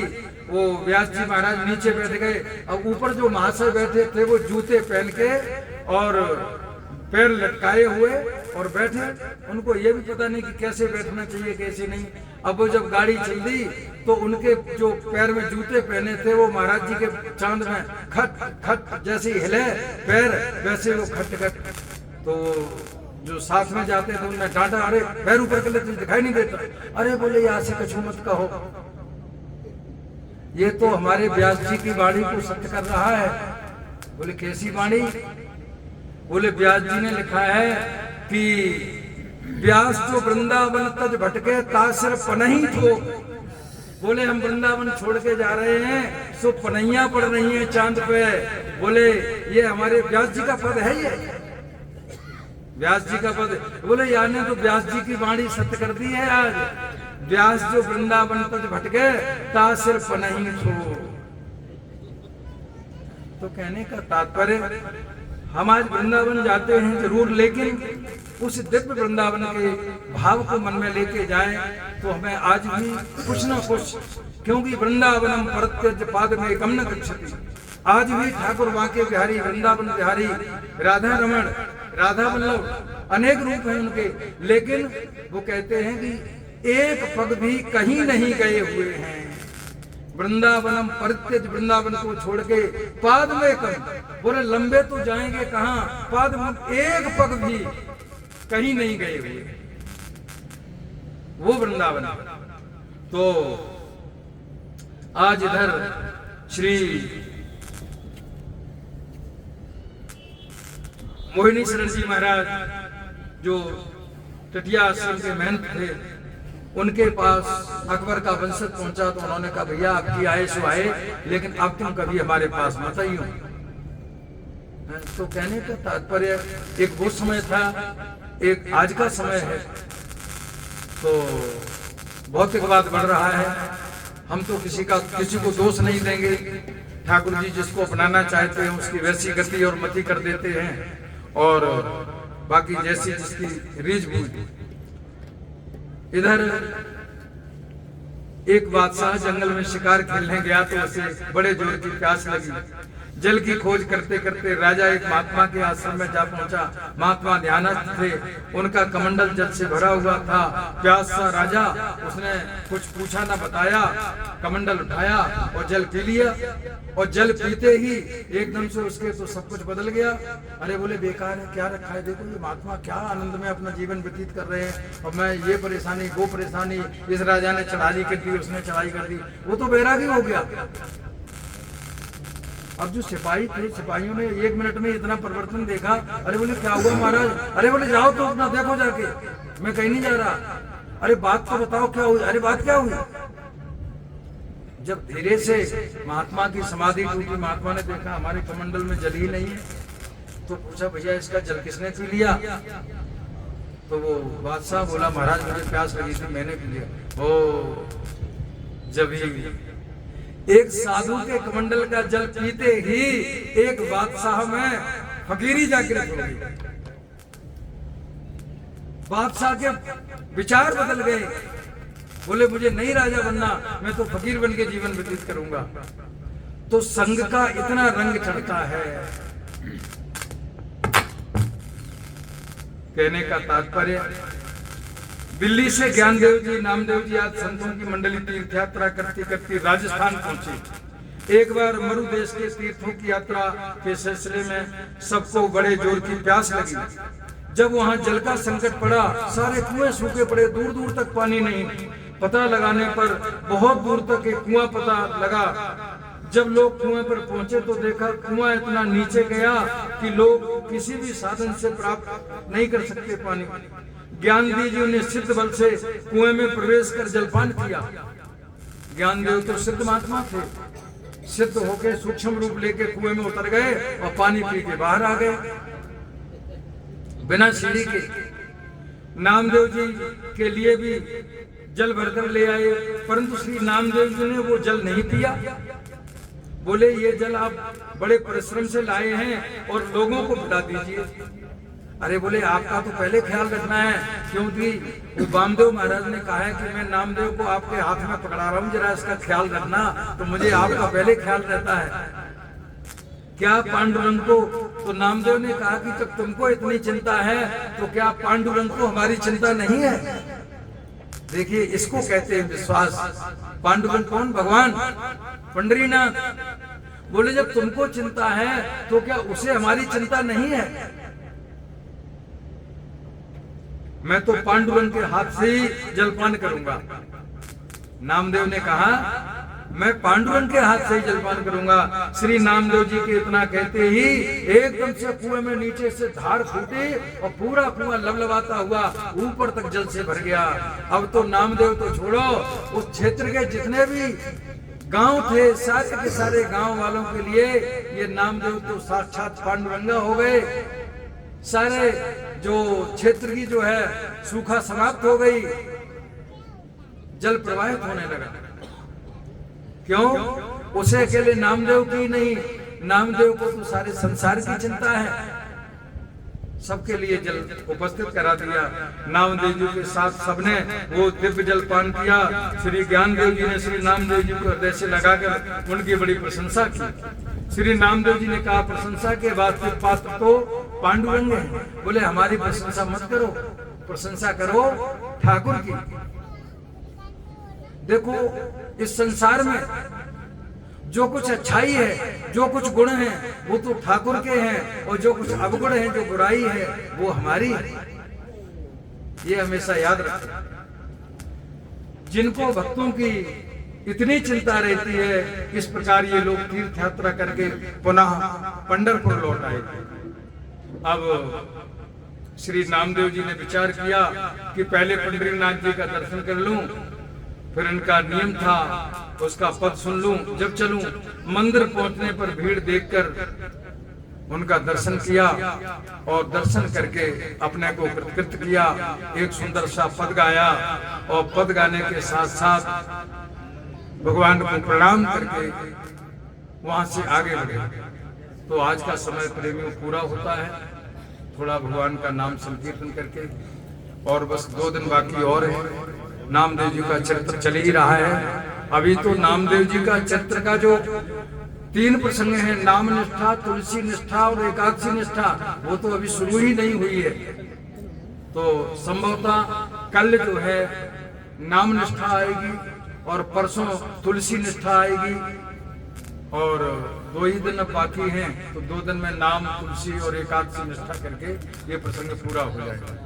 वो व्यास जी महाराज नीचे बैठ गए। अब ऊपर जो महाशय बैठे थे वो जूते पहन के और पैर लटकाए हुए और बैठे, उनको ये भी पता नहीं कि कैसे बैठना चाहिए कैसे नहीं। अब वो जब गाड़ी चल दी तो उनके जो पैर में जूते पहने थे वो महाराज जी के चांद में खट खट जैसे हिले पैर वैसे वो खट खट। तो जो साथ में जाते थे उन्हें डांटा, अरे पैर ऊपर कर ले, तुझे दिखाई नहीं देता। अरे बोले यहाँ से कछु मत कहो, ये तो हमारे व्यास जी की वाणी को सत्य कर रहा है। बोले कैसी वाणी? बोले व्यास जी ने लिखा है कि व्यास जो वृंदावन तज भटके तासिर पनही ठोक। बोले हम वृंदावन छोड़ के जा रहे हैं, सो पनैया पड़ रही हैं चांद पे। बोले ये हमारे व्यास जी का पद है, ये व्यास जी का पद। बोले यानी तो व्यास जी की वाणी सत्य कर दी है आज। व्यास जो वृंदावन तज भटके तासिर पनही ठोक। तो कहने का तात्पर्य हम आज वृंदावन जाते हैं जरूर, लेकिन उस दिव्य वृंदावन के भाव को मन में लेके जाएं तो हमें आज भी कुछ ना कुछ, क्योंकि वृंदावनम परत्यज पाद में गम न गच्छति। आज भी ठाकुर बांके बिहारी, वृंदावन बिहारी, राधा रमण, राधा वल्लभ अनेक रूप हैं उनके, लेकिन वो कहते हैं कि एक पग भी कहीं नहीं गए हुए हैं। वृंदावनम परित्यज, वृंदावन को छोड़ के पाद में कम। बोले लंबे तो जाएंगे कहां, पाद में एक पग भी कहीं नहीं गए हुए वो वृंदावन। तो आज इधर श्री मोहिनी शरण जी महाराज जो टटिया आश्रम के महंत थे, उनके पास अकबर का वंशज पहुंचा तो उन्होंने कहा भैया आपकी आए सो आए, लेकिन अब तुम कभी हमारे पास मत आइयो। तो कहने का तात्पर्य एक वो समय था, एक आज का समय है। तो भौतिकवाद बढ़ रहा है, हम तो किसी को दोष नहीं देंगे। ठाकुर जी जिसको अपनाना चाहते हैं उसकी वैसी गति और मति कर देते हैं, और बाकी जैसी जिसकी रीझ बूझ। इधर एक बादशाह जंगल में शिकार खेलने गया तो उसे बड़े जोर की प्यास लगी। जल की खोज करते करते राजा एक महात्मा के आश्रम में जा पहुंचा। महात्मा ध्यानस्थ थे, उनका कमंडल जल से भरा हुआ था। प्यास सा राजा, उसने कुछ पूछा ना बताया, कमंडल उठाया और जल पी लिया। और जल पीते ही एकदम से उसके तो सब कुछ बदल गया। अरे बोले बेकार है, क्या रखा है, देखो ये महात्मा क्या आनंद में अपना जीवन व्यतीत कर रहे हैं, और मैं ये परेशानी वो परेशानी, इस राजा ने चढ़ाई कर दी, उसने चढ़ाई कर दी, वो तो बैरागी हो गया। अब जो सिपाही थे, सिपाहियों ने 1 मिनट में इतना परिवर्तन देखा। अरे बोले क्या हुआ महाराज? अरे बोले जाओ तो अपना देखो जाके, मैं कहीं नहीं जा रहा। अरे बात तो बताओ क्या हुई? अरे बात क्या हुई? जब धीरे से महात्मा की समाधि टूटी, महात्मा ने देखा हमारे कमंडल में जल ही नहीं है, तो पूछा भैया इसका जल किसने पी लिया? तो वो बादशाह बोला महाराज मुझे प्यास लगी थी, मैंने पी लिया। ओ जब ही एक साधु के कमंडल का जल पीते ही एक बादशाह में फकीरी जागृत हो गई। बादशाह के विचार बदल गए। बोले मुझे नहीं राजा बनना, मैं तो फकीर बन के जीवन व्यतीत करूंगा। तो संग का इतना रंग चढ़ता है। कहने का तात्पर्य, दिल्ली से ज्ञानदेव जी, नामदेव जी आज संतों की मंडली तीर्थ यात्रा करती करती राजस्थान पहुंची। एक बार मरु देश के तीर्थों की यात्रा के सिलसिले में सबको बड़े जोर की प्यास लगी। जब वहां जल का संकट पड़ा, सारे कुएं सूखे पड़े, दूर दूर तक पानी नहीं। पता लगाने पर बहुत दूर तक एक कुआं पता लगा। जब लोग कुएं पर पहुंचे तो देखा कुआं इतना नीचे गया कि लोग किसी भी साधन से प्राप्त नहीं कर सकते पानी। ज्ञानदेव जी ने सिद्ध बल से कुएं में प्रवेश कर जलपान किया। ज्ञानदेव तो सिद्ध महात्मा थे, सिद्ध होके सूक्ष्म रूप लेके कुएं में उतर गए और पानी पी के बाहर आ गए बिना सीढ़ी के। नामदेव जी के लिए भी जल भरकर ले आए, परंतु श्री नामदेव जी ने वो जल नहीं पिया। बोले ये जल आप बड़े परिश्रम से लाए हैं और लोगों को पिला दीजिए। अरे बोले आपका तो पहले ख्याल रखना है, क्योंकि वो वामदेव महाराज ने कहा है कि मैं नामदेव को आपके हाथ में पकड़ा रहा हूँ, जरा इसका ख्याल रखना। तो मुझे आपका पहले ख्याल रहता है क्या पांडुरंग को? तो नामदेव ने कहा कि जब तुमको इतनी चिंता है तो क्या पांडुरंग को हमारी चिंता नहीं है? देखिए इसको कहते हैं विश्वास। पांडुरंग कौन? भगवान पंडरीनाथ। बोले जब तुमको चिंता है तो क्या उसे हमारी चिंता नहीं है? मैं तो पांडुरंग के हाथ से ही जलपान करूंगा। नामदेव ने कहा मैं पांडुरंग के हाथ से ही जलपान करूंगा। श्री नामदेव जी के इतना कहते ही एकदम से कुएं में नीचे से धार फूटी और पूरा कुआं लबलबाता हुआ ऊपर तक जल से भर गया। अब तो नामदेव तो छोड़ो, उस क्षेत्र के जितने भी गांव थे सारे के सारे गांव वालों के लिए ये नामदेव तो साक्षात पांडुरंगा हो गए। सारे जो क्षेत्र की जो है सूखा समाप्त हो गई, जल प्रवाहित होने लगा। क्यों? उसे अकेले नामदेव की नहीं, नामदेव को तो सारे संसार की चिंता है। सबके लिए जल उपस्थित करा दिया। नामदेव जी के साथ सबने वो दिव्य जल पान किया। श्री ज्ञानदेव जी ने श्री नामदेव जी को हृदय से लगाकर उनकी बड़ी प्रशंसा की। श्री नामदेव जी ने कहा प्रशंसा के बाद फिर पात्र तो पांडुरंग है। बोले हमारी प्रशंसा मत करो, प्रशंसा करो ठाकुर की। देखो इस संसार में जो कुछ अच्छाई है, जो कुछ गुण है वो तो ठाकुर के हैं, और जो कुछ अवगुण है, जो बुराई है वो हमारी है। ये हमेशा याद रखें। जिनको भक्तों की इतनी चिंता रहती है, इस प्रकार ये लोग तीर्थ यात्रा करके पुनः पंढरपुर लौट आए थे। अब श्री नामदेव जी ने विचार किया कि पहले पंडरीनाथ जी का दर्शन कर लूं, फिर इनका नियम था उसका पद सुन लूं, जब चलूं। मंदिर पहुंचने पर भीड़ देखकर उनका दर्शन किया और दर्शन करके अपने को कृतकृत किया। एक सुंदर सा पद गाया और पद गाने के साथ साथ भगवान को प्रणाम करके वहां से आगे बढ़े। तो आज का समय प्रेमियों पूरा होता है, थोड़ा भगवान का नाम संकीर्तन करके, और बस 2 दिन बाकी और है। नामदेव जी का चरित्र चल ही रहा है। अभी तो नामदेव जी का चरित्र का जो 3 प्रसंग हैं, नाम निष्ठा, तुलसी निष्ठा और एकादशी निष्ठा, वो तो अभी शुरू ही नहीं हुई है। तो संभवतः कल जो है नाम निष्ठा आएगी और परसों तुलसी निष्ठा आएगी, और 2 ही दिन अब बाकी हैं। तो 2 दिन में नाम, तुलसी और एकादशी निष्ठा करके ये प्रसंग पूरा हो जाएगा।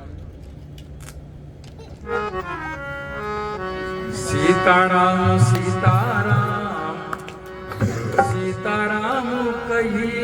सीताराम सीताराम सीताराम कही